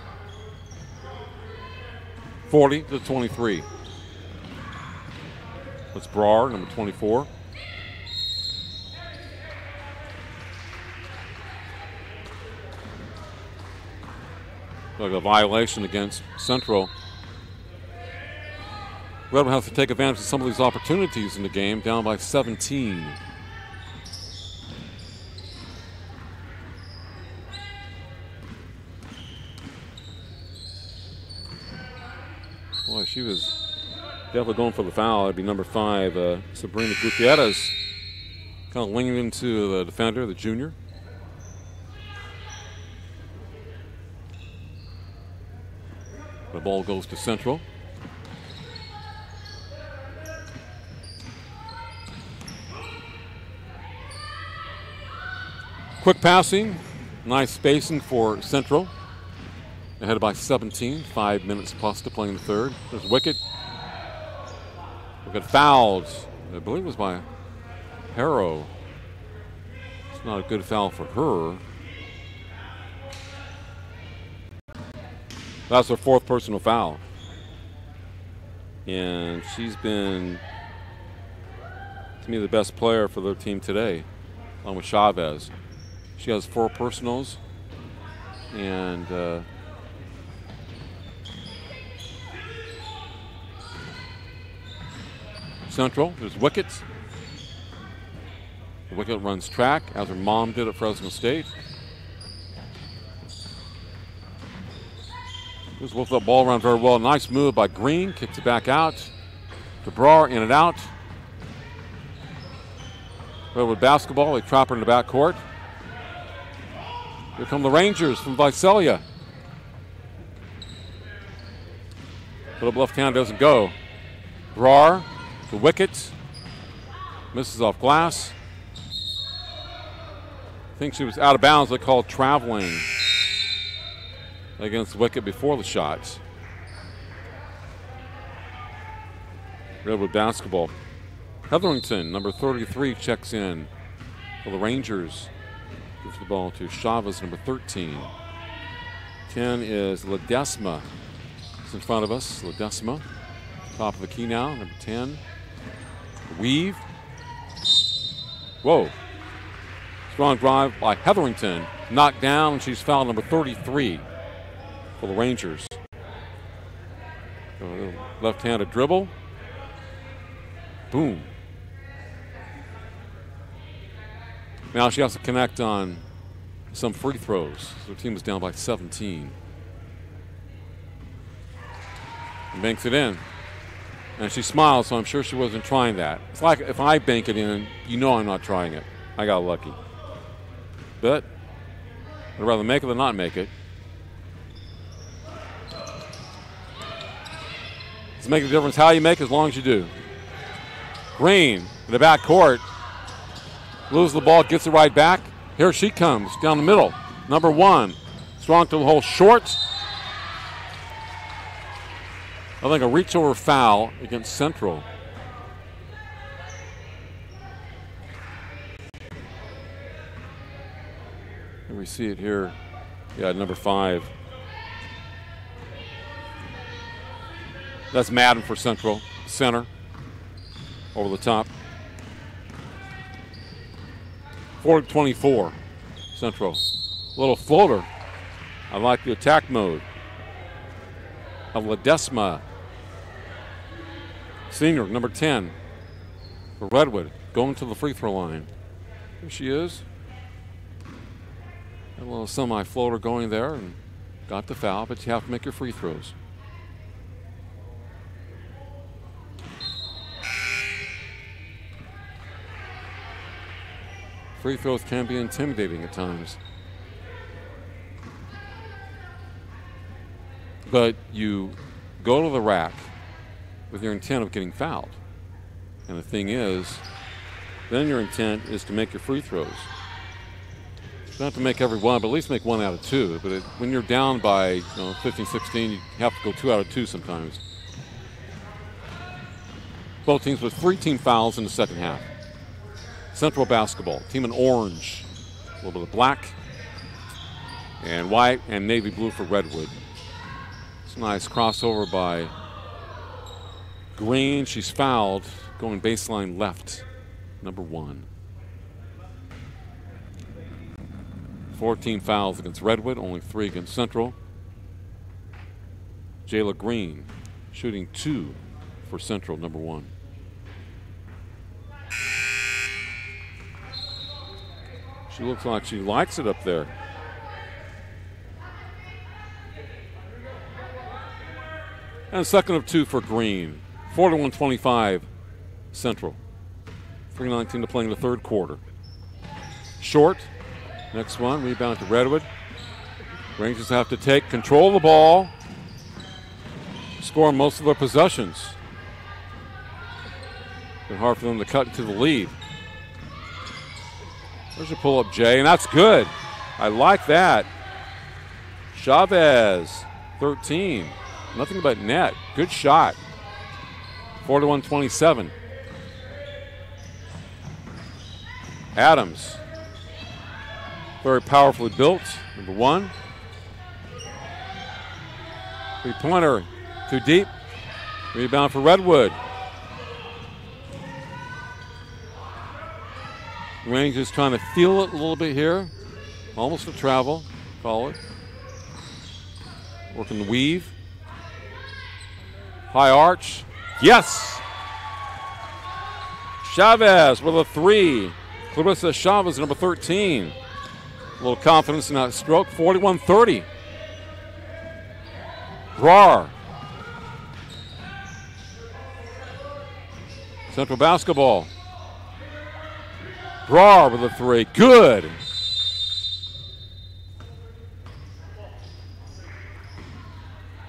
40-23. That's Brar, number 24. Like a violation against Central. Redwood has to take advantage of some of these opportunities in the game, down by 17. Boy, she was definitely going for the foul. That'd be number 5, Sabrina Gutierrez. Kind of leaning into the defender, the junior. The ball goes to Central. Quick passing, nice spacing for Central. Ahead by 17, 5 minutes plus to play in the third. There's Wickett. Wickett fouled. I believe it was by Harrow. It's not a good foul for her. That's her 4th personal foul. And she's been, to me, the best player for their team today, along with Chavez. She has 4 personals, and Central, there's Wickett. Wickett runs track, as her mom did at Fresno State. Just lifts the ball around very well. Nice move by Green, kicks it back out. DeBrar in and out. Redwood basketball, they trap her in the backcourt. Here come the Rangers from Visalia. But up left hand doesn't go. Brar to Wickett. Misses off glass. I think she was out of bounds. They called traveling against Wickett before the shots. Redwood basketball. Hetherington, number 33, checks in for the Rangers. Gives the ball to Chavez, number 13. 10 is Ledesma. It's in front of us. Ledesma. Top of the key now, number 10. Weave. Whoa. Strong drive by Hetherington. Knocked down, and she's fouled, number 33 for the Rangers. Left-handed dribble. Boom. Now she has to connect on some free throws. Her team is down by 17. And banks it in. And she smiles, so I'm sure she wasn't trying that. It's like if I bank it in, you know I'm not trying it. I got lucky. But I'd rather make it than not make it. Does it make a difference how you make it as long as you do? Green in the back court. Loses the ball, gets it right back. Here she comes down the middle. Number 1. Strong to the hole, short. I think a reach over foul against Central. And we see it here. Yeah, number 5. That's Madden for Central. Center. Over the top. 4-24. Central. Little floater. I like the attack mode of Ledesma. Senior, number 10 for Redwood, going to the free throw line. Here she is. A little semi-floater going there and got the foul, but you have to make your free throws. Free throws can be intimidating at times. But you go to the rack with your intent of getting fouled. And the thing is, then your intent is to make your free throws. You don't have to make every one, but at least make 1 out of 2. But when you're down by 15, 16, you have to go 2 out of 2 sometimes. Both teams with 3 team fouls in the second half. Central basketball, team in orange, a little bit of black, and white and navy blue for Redwood. It's a nice crossover by Green. She's fouled, going baseline left, number 1. 14 fouls against Redwood, only 3 against Central. Jayla Green, shooting 2 for Central, number 1. She looks like she likes it up there. And second of 2 for Green. 41-25 Central. 3:19 to play in the third quarter. Short. Next one. Rebound to Redwood. Rangers have to take control of the ball. Score most of their possessions. Been hard for them to cut into the lead. There's a pull-up, Jay, and that's good. I like that. Chavez, 13. Nothing but net. Good shot. 41-27. Adams. Very powerfully built. Number 1. Three-pointer. Too deep. Rebound for Redwood. Rangers trying to feel it a little bit here. Almost a travel, call it. Working the weave. High arch. Yes! Chavez with a 3. Clarissa Chavez, number 13. A little confidence in that stroke. 41-30. Brar. Central basketball. Brar with a 3. Good.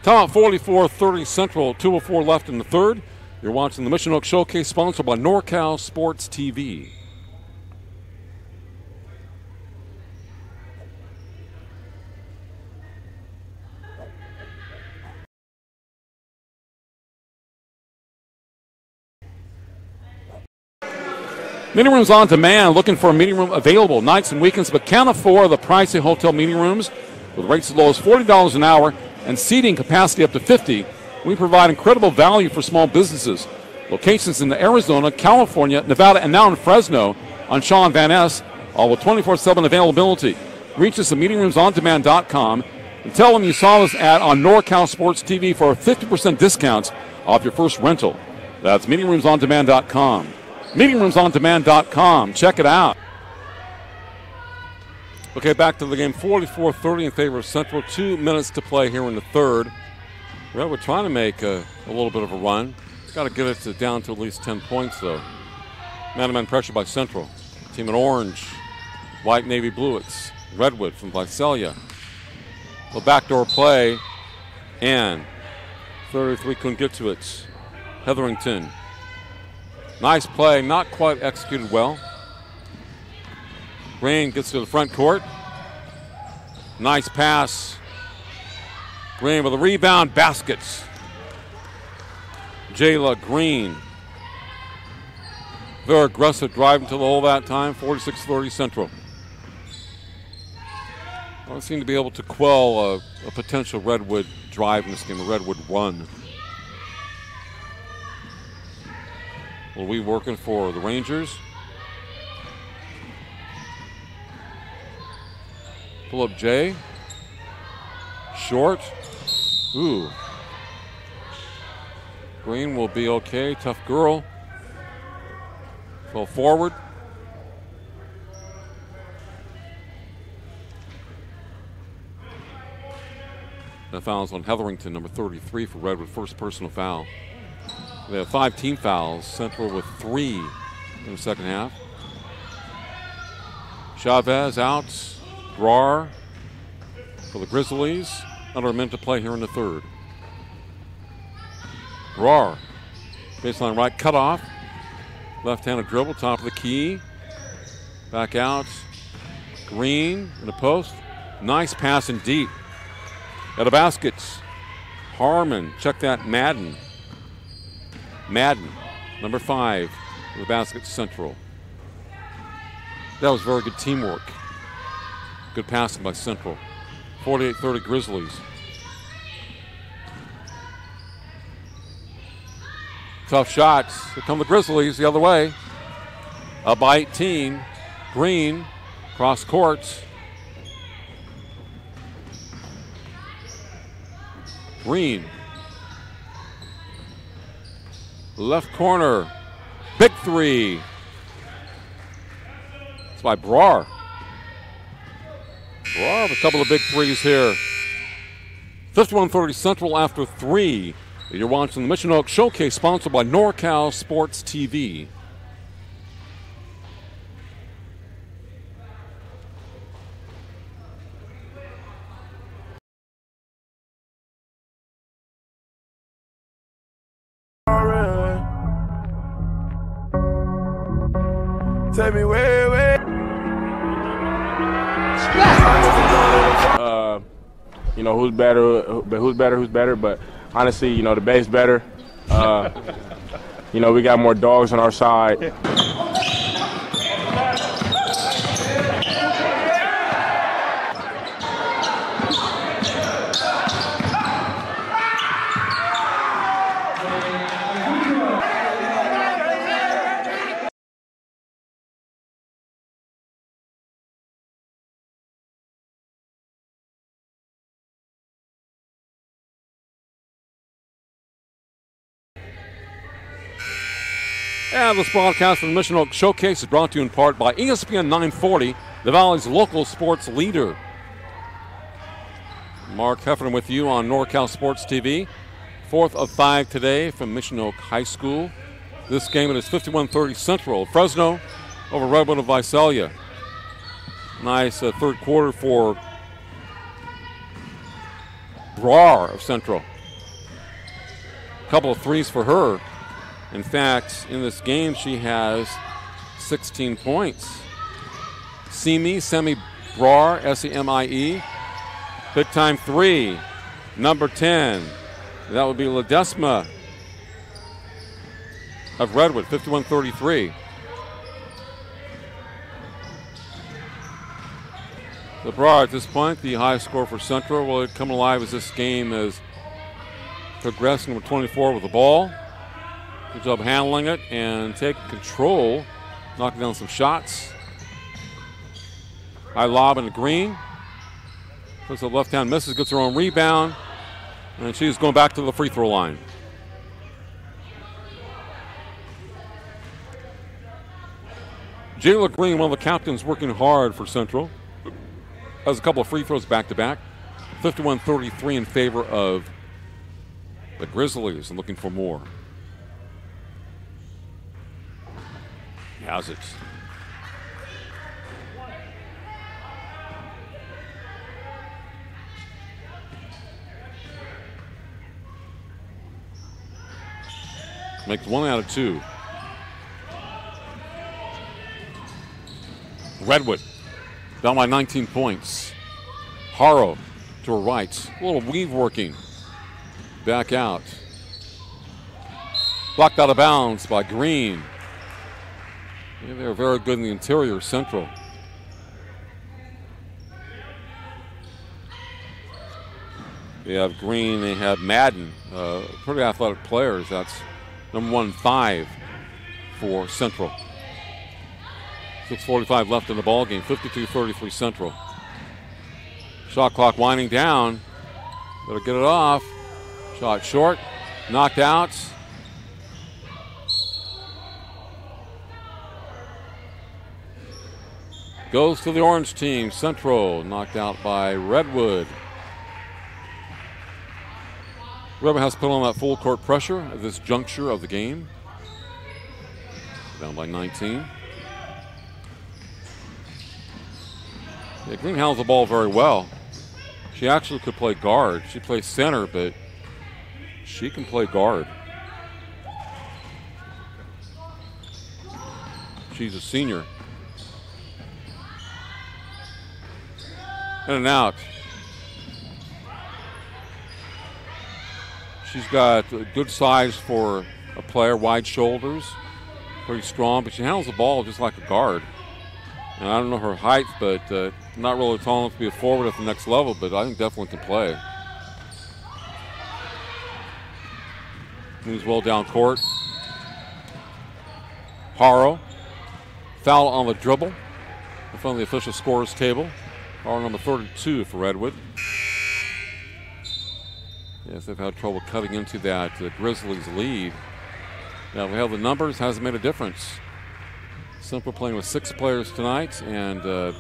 Timeout 44-30 Central. 2:04 left in the third. You're watching the Mission Oak Showcase, sponsored by NorCal Sports TV. Meeting rooms on demand. Looking for a meeting room available nights and weekends, but can't afford the pricey hotel meeting rooms with rates as low as $40 an hour and seating capacity up to 50. We provide incredible value for small businesses. Locations in Arizona, California, Nevada, and now in Fresno on Shaw and Van Ness, all with 24/7 availability. Reach us at meetingroomsondemand.com and tell them you saw this ad on NorCal Sports TV for a 50% discount off your first rental. That's meetingroomsondemand.com. Meetingroomsondemand.com. Check it out. Okay, back to the game. 44-30 in favor of Central. 2 minutes to play here in the third. Well, we're trying to make a little bit of a run. Got to get it down to at least 10 points, though. Man-to-man pressure by Central. Team in orange, white, navy, blue. It's Redwood from Visalia. The backdoor play, and 33 couldn't get to it. Hetherington. Nice play, not quite executed well. Green gets to the front court. Nice pass. Green with a rebound, baskets. Jayla Green. Very aggressive driving to the hole that time, 46-30 Central. Don't seem to be able to quell a potential Redwood drive in this game, a Redwood run. Will we working for the Rangers? Pull up Jay. Short. Ooh. Green will be okay. Tough girl. Go forward. The foul's on Hetherington, number 33 for Redwood. First personal foul. They have 5 team fouls. Central with 3 in the second half. Chavez out. Brar for the Grizzlies. Under a minute to play here in the third. Brar. Baseline right, cut off. Left-handed dribble, top of the key. Back out. Green in the post. Nice pass and deep. At the baskets. Harmon, check that, Madden. Madden, number 5, for the basket Central. That was very good teamwork. Good passing by Central. 48-30 Grizzlies. Tough shots. Here come the Grizzlies the other way. Up by 18. Green, cross courts. Green Left corner. Big three. It's by Brar. Brar with a couple of big threes here. 51-30 Central after 3. You're watching the Mission Oak Showcase, sponsored by NorCal Sports TV. Take me way. You know, who's better, but honestly, you know, the Bay's better. You know, we got more dogs on our side. And this broadcast from the Mission Oak Showcase is brought to you in part by ESPN 940, the Valley's local sports leader. Mark Heffernan with you on NorCal Sports TV. 4th of 5 today from Mission Oak High School. This game it is 51-30 Central. Fresno over Redwood of Visalia. Nice third quarter for Brar of Central. A couple of threes for her. In fact, in this game, she has 16 points. Semi Brar, S-E-M-I-E. Big time three, number 10. That would be Ledesma of Redwood, 51-33. The Brar at this point, the high score for Central, will come alive as this game is progressed. Number 24 with the ball. Good job handling it and taking control, knocking down some shots. High lob in the green. Puts the left hand, misses, gets her own rebound, and she's going back to the free throw line. Jayla Green, one of the captains, working hard for Central. Has a couple of free throws back to back. 51-33 in favor of the Grizzlies and looking for more. Has it. Makes 1 out of 2. Redwood down by 19 points. Haro to her right. A little weave working. Back out. Blocked out of bounds by Green. Yeah, they're very good in the interior, Central. They have Green, they have Madden. Pretty athletic players. That's number 1 and 5 for Central. 6:45 left in the ball game. 52-33 Central. Shot clock winding down. Better get it off. Shot short. Knocked out. Goes to the orange team. Central knocked out by Redwood. Redwood has put on that full court pressure at this juncture of the game. Down by 19. Yeah, Green handles the ball very well. She actually could play guard. She plays center, but she can play guard. She's a senior. In and out. She's got good size for a player, wide shoulders, pretty strong, but she handles the ball just like a guard. And I don't know her height, but not really tall enough to be a forward at the next level, but I think definitely can play. Moves well down court. Haro. Foul on the dribble in front of the official scorers table. Haro number 32 for Redwood. Yes, they've had trouble cutting into that Grizzlies lead. Now we have the numbers, hasn't made a difference. Central playing with 6 players tonight and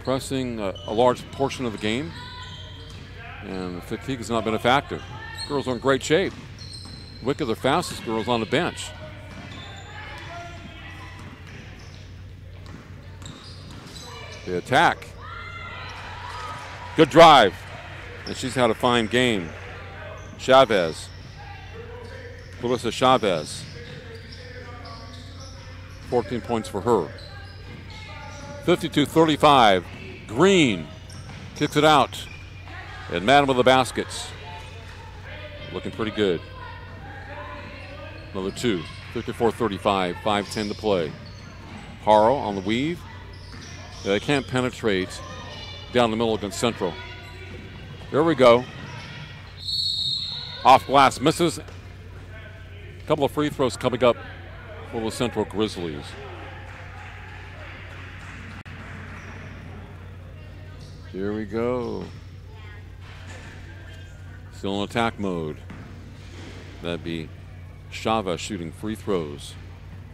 pressing a large portion of the game. And fatigue has not been a factor. Girls are in great shape. Wicked, the fastest girls on the bench. The attack. Good drive. And she's had a fine game. Chavez. Melissa Chavez. 14 points for her. 52-35. Green kicks it out. And Madden with the baskets. Looking pretty good. Another 2. 54-35. 5:10 to play. Haro on the weave. They can't penetrate down the middle against Central. There we go. Off glass. Misses. A couple of free throws coming up for the Central Grizzlies. Here we go. Still in attack mode. That'd be Chavez shooting free throws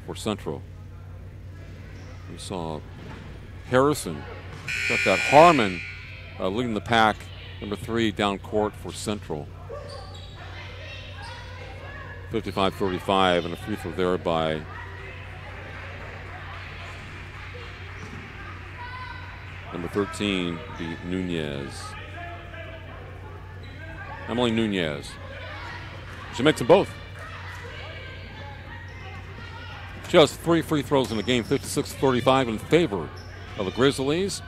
for Central. We saw Harrison. Got that Harmon leading the pack. Number 3 down court for Central. 55-35 and a free throw there by number 13, the Nunez. Emily Nunez. She makes them both. She has 3 free throws in the game, 56-35 in favor of the Grizzlies.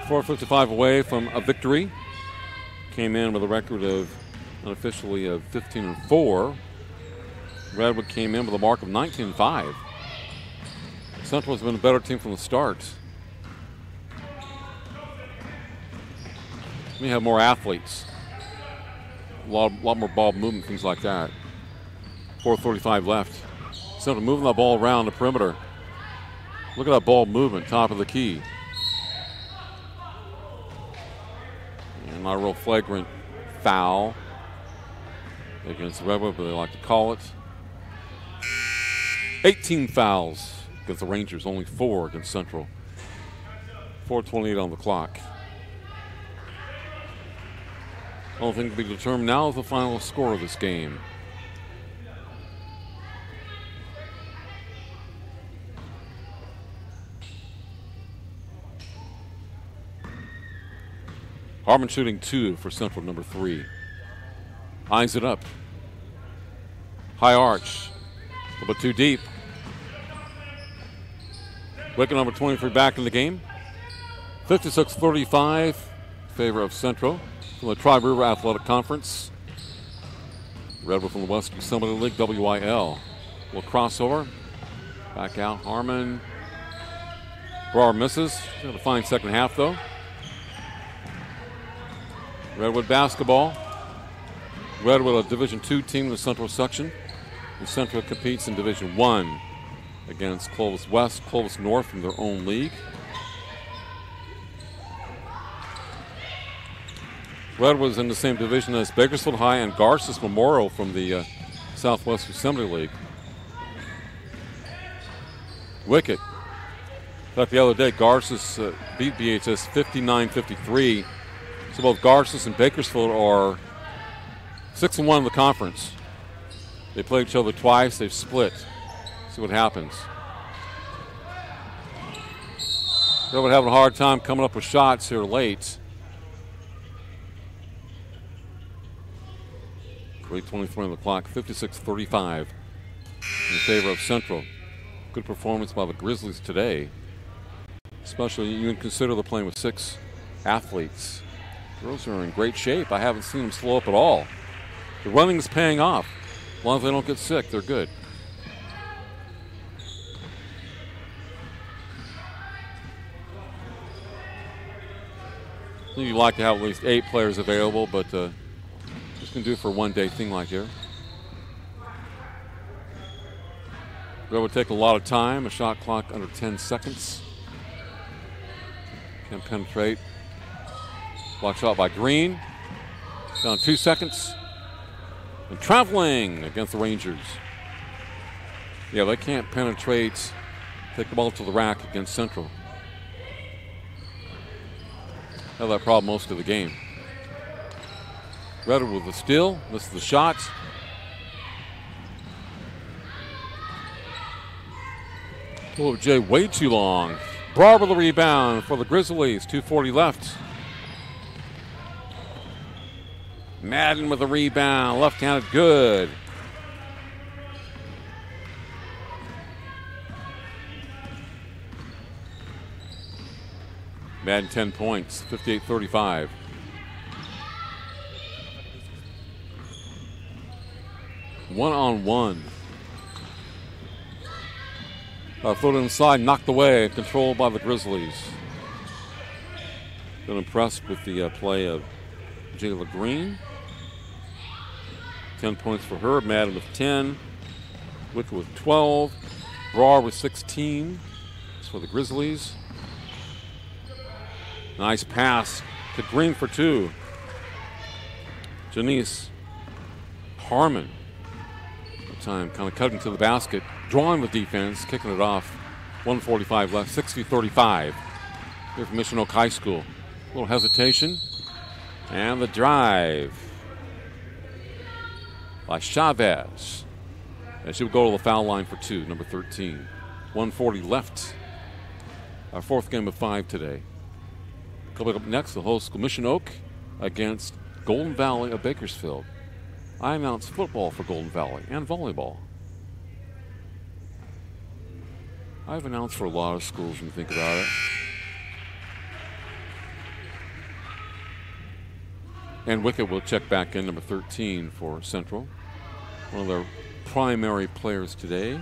4:55 away from a victory. Came in with a record of unofficially of 15-4. Redwood came in with a mark of 19-5. Central has been a better team from the start. We have more athletes. A lot more ball movement, things like that. 4:35 left. Central moving that ball around the perimeter. Look at that ball movement, top of the key. And not a real flagrant foul against Redwood, but they like to call it. 18 fouls against the Rangers, only 4 against Central. 4:28 on the clock. Only thing to be determined now is the final score of this game. Harmon shooting 2 for Central, number 3. Eyes it up. High arch. A little bit too deep. Wicket number 23 back in the game. 56-35 in favor of Central from the Tri-River Athletic Conference. Redwood from the West Yosemite League, WIL. Little crossover. Back out, Harmon. Brar misses. She's had a fine second half, though. Redwood basketball. Redwood, a Division II team in the Central section. And Central competes in Division I against Clovis West, Clovis North from their own league. Redwood's in the same division as Bakersfield High and Garces Memorial from the Southwest Yosemite League. Wicket. In fact, the other day, Garces beat BHS 59-53. So both Garces and Bakersfield are 6-1 in the conference. They played each other twice. They've split. See what happens. Redwood having a hard time coming up with shots here late. 3:23 on the clock. 56-35 in favor of Central. Good performance by the Grizzlies today. Especially you can consider they're playing with 6 athletes. Girls are in great shape. I haven't seen them slow up at all. The running is paying off. As long as they don't get sick, they're good. I think you'd like to have at least 8 players available, but just can do it for a one-day thing like here. That would take a lot of time. A shot clock under 10 seconds. Can penetrate. Block shot by Green. Down 2 seconds. And traveling against the Rangers. Yeah, they can't penetrate, take the ball to the rack against Central. Had that problem most of the game. Redwood with the steal, missed the shot. Oh, Jay, way too long. Barber the rebound for the Grizzlies, 2:40 left. Madden with a rebound, left-handed, good. Madden 10 points, 58-35. One-on-one. Thrown inside, knocked away, controlled by the Grizzlies. Been impressed with the play of Jayla Green. 10 points for her. Madden with 10. Wicker with 12. Brar with 16. That's for the Grizzlies. Nice pass to Green for 2. Janice Harmon. Time kind of cutting to the basket, drawing the defense, kicking it off. 1:45 left, 60-35. Here from Mission Oak High School. A little hesitation. And the drive by Chavez. And she would go to the foul line for 2, number 13. 1:40 left. Our 4th game of 5 today. Coming up next, the host Mission Oak against Golden Valley of Bakersfield. I announce football for Golden Valley and volleyball. I've announced for a lot of schools when you think about it. And Wickett will check back in, number 13 for Central. One of their primary players today.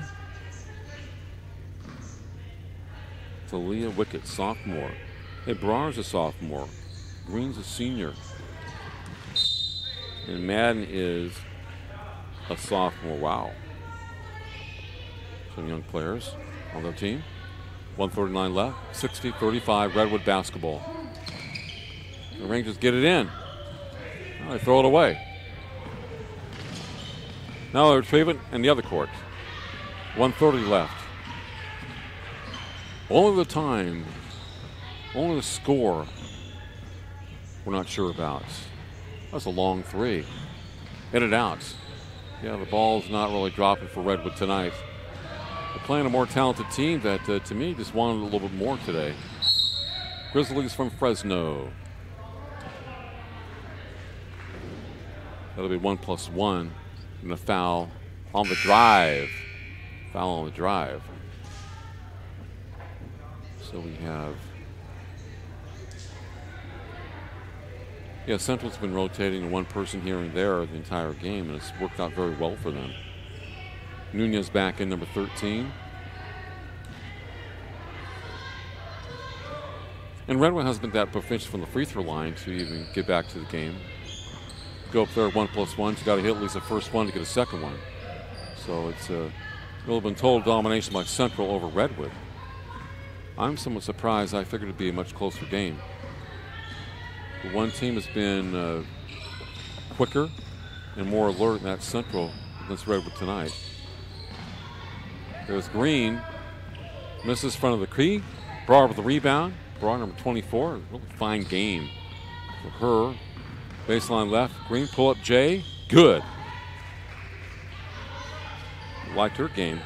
Talia Wickett, sophomore. Hey, Brar's a sophomore. Green's a senior. And Madden is a sophomore. Wow. Some young players on their team. 1:39 left. 60-35 Redwood basketball. The Rangers get it in. Now they throw it away. Now they retrieve it in the other court. 1:30 left. Only the time, only the score we're not sure about. That's a long 3. In and out. Yeah, the ball's not really dropping for Redwood tonight. They're playing a more talented team that, to me, just wanted a little bit more today. Grizzlies from Fresno. That'll be 1+1. And a foul on the drive. Foul on the drive. So we have... Yeah, Central's been rotating one person here and there the entire game, and it's worked out very well for them. Nunez back in, number 13. And Redwood hasn't been that proficient from the free throw line to even get back to the game. Go up there 1+1. You've got to hit at least the first one to get a second one. So it's really been total domination by Central over Redwood. I'm somewhat surprised. I figured it'd be a much closer game. The one team has been quicker and more alert, and that's Central against Redwood tonight. There's Green. Misses front of the key. Brar with the rebound. Brar, number 24. Really fine game for her. Baseline left. Green pull up Jay. Good. Liked her game.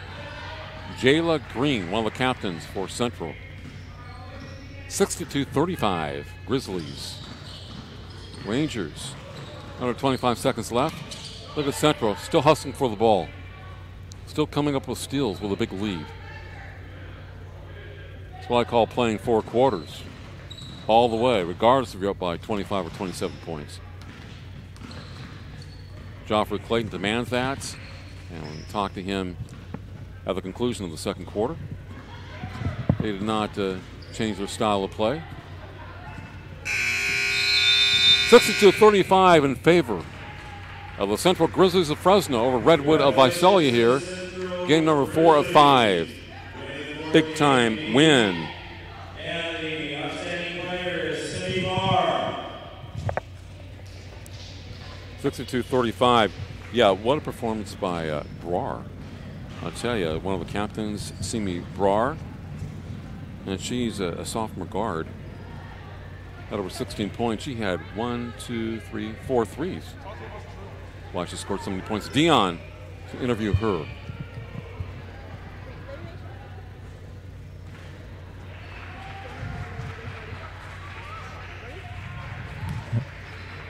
Jayla Green, one of the captains for Central. 62-35 Grizzlies. Rangers. Under 25 seconds left. Look at Central, still hustling for the ball. Still coming up with steals with a big lead. That's what I call playing 4 quarters. All the way, regardless if you're up by 25 or 27 points. Joffrey Clayton demands that. And we'll talk to him at the conclusion of the second quarter. They did not change their style of play. 62-35 in favor of the Central Grizzlies of Fresno over Redwood of Visalia here. Game number 4 of 5. Big time win. And the outstanding player is Cindy Barr. 62-35. Yeah, what a performance by Brar. I'll tell you, one of the captains, Simi Brar, and she's a sophomore guard. Had over 16 points. She had 4 threes. Why she scored so many points. Dion, to interview her.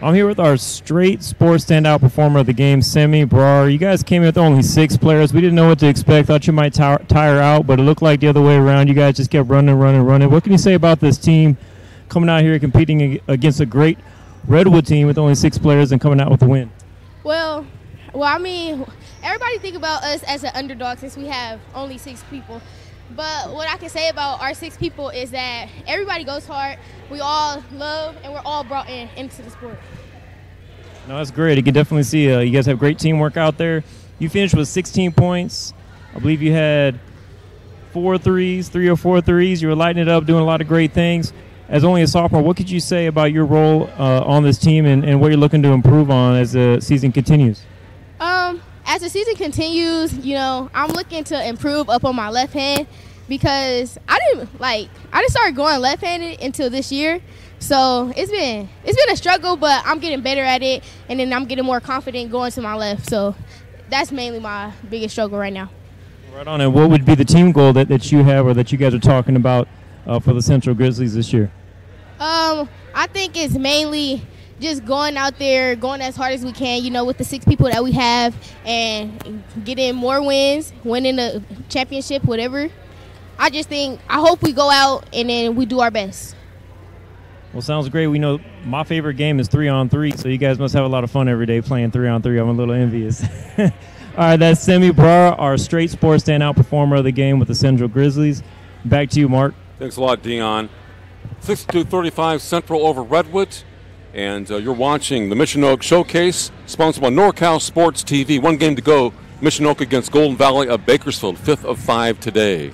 I'm here with our straight sports standout performer of the game, Simi Brar. You guys came in with only 6 players. We didn't know what to expect. Thought you might tire out, but it looked like the other way around. You guys just kept running. What can you say about this team coming out here competing against a great Redwood team with only 6 players and coming out with the win? Well, I mean, everybody think about us as an underdog since we have only 6 people. But what I can say about our 6 people is that everybody goes hard. We all love, and we're all brought into the sport. No, that's great. You can definitely see you guys have great teamwork out there. You finished with 16 points. I believe you had 3 or 4 threes. You were lighting it up, doing a lot of great things. As only a sophomore, what could you say about your role on this team and what you're looking to improve on as the season continues? As the season continues, I'm looking to improve up on my left hand because I didn't start going left-handed until this year. So it's been a struggle, but I'm getting better at it, and then I'm getting more confident going to my left. So that's mainly my biggest struggle right now. Right on. And what would be the team goal that you have or that you guys are talking about for the Central Grizzlies this year? I think it's mainly just going out there, going as hard as we can, with the 6 people that we have, and getting more wins, winning the championship, whatever. I hope we go out and then we do our best. Well, sounds great. We know my favorite game is 3-on-3, so you guys must have a lot of fun every day playing 3-on-3. I'm a little envious. All right, that's Simi Brar, our straight sports standout performer of the game with the Central Grizzlies. Back to you, Mark. Thanks a lot, Dion. 62-35 Central over Redwood. And you're watching the Mission Oak Showcase, sponsored by NorCal Sports TV. 1 game to go. Mission Oak against Golden Valley of Bakersfield, 5th of 5 today.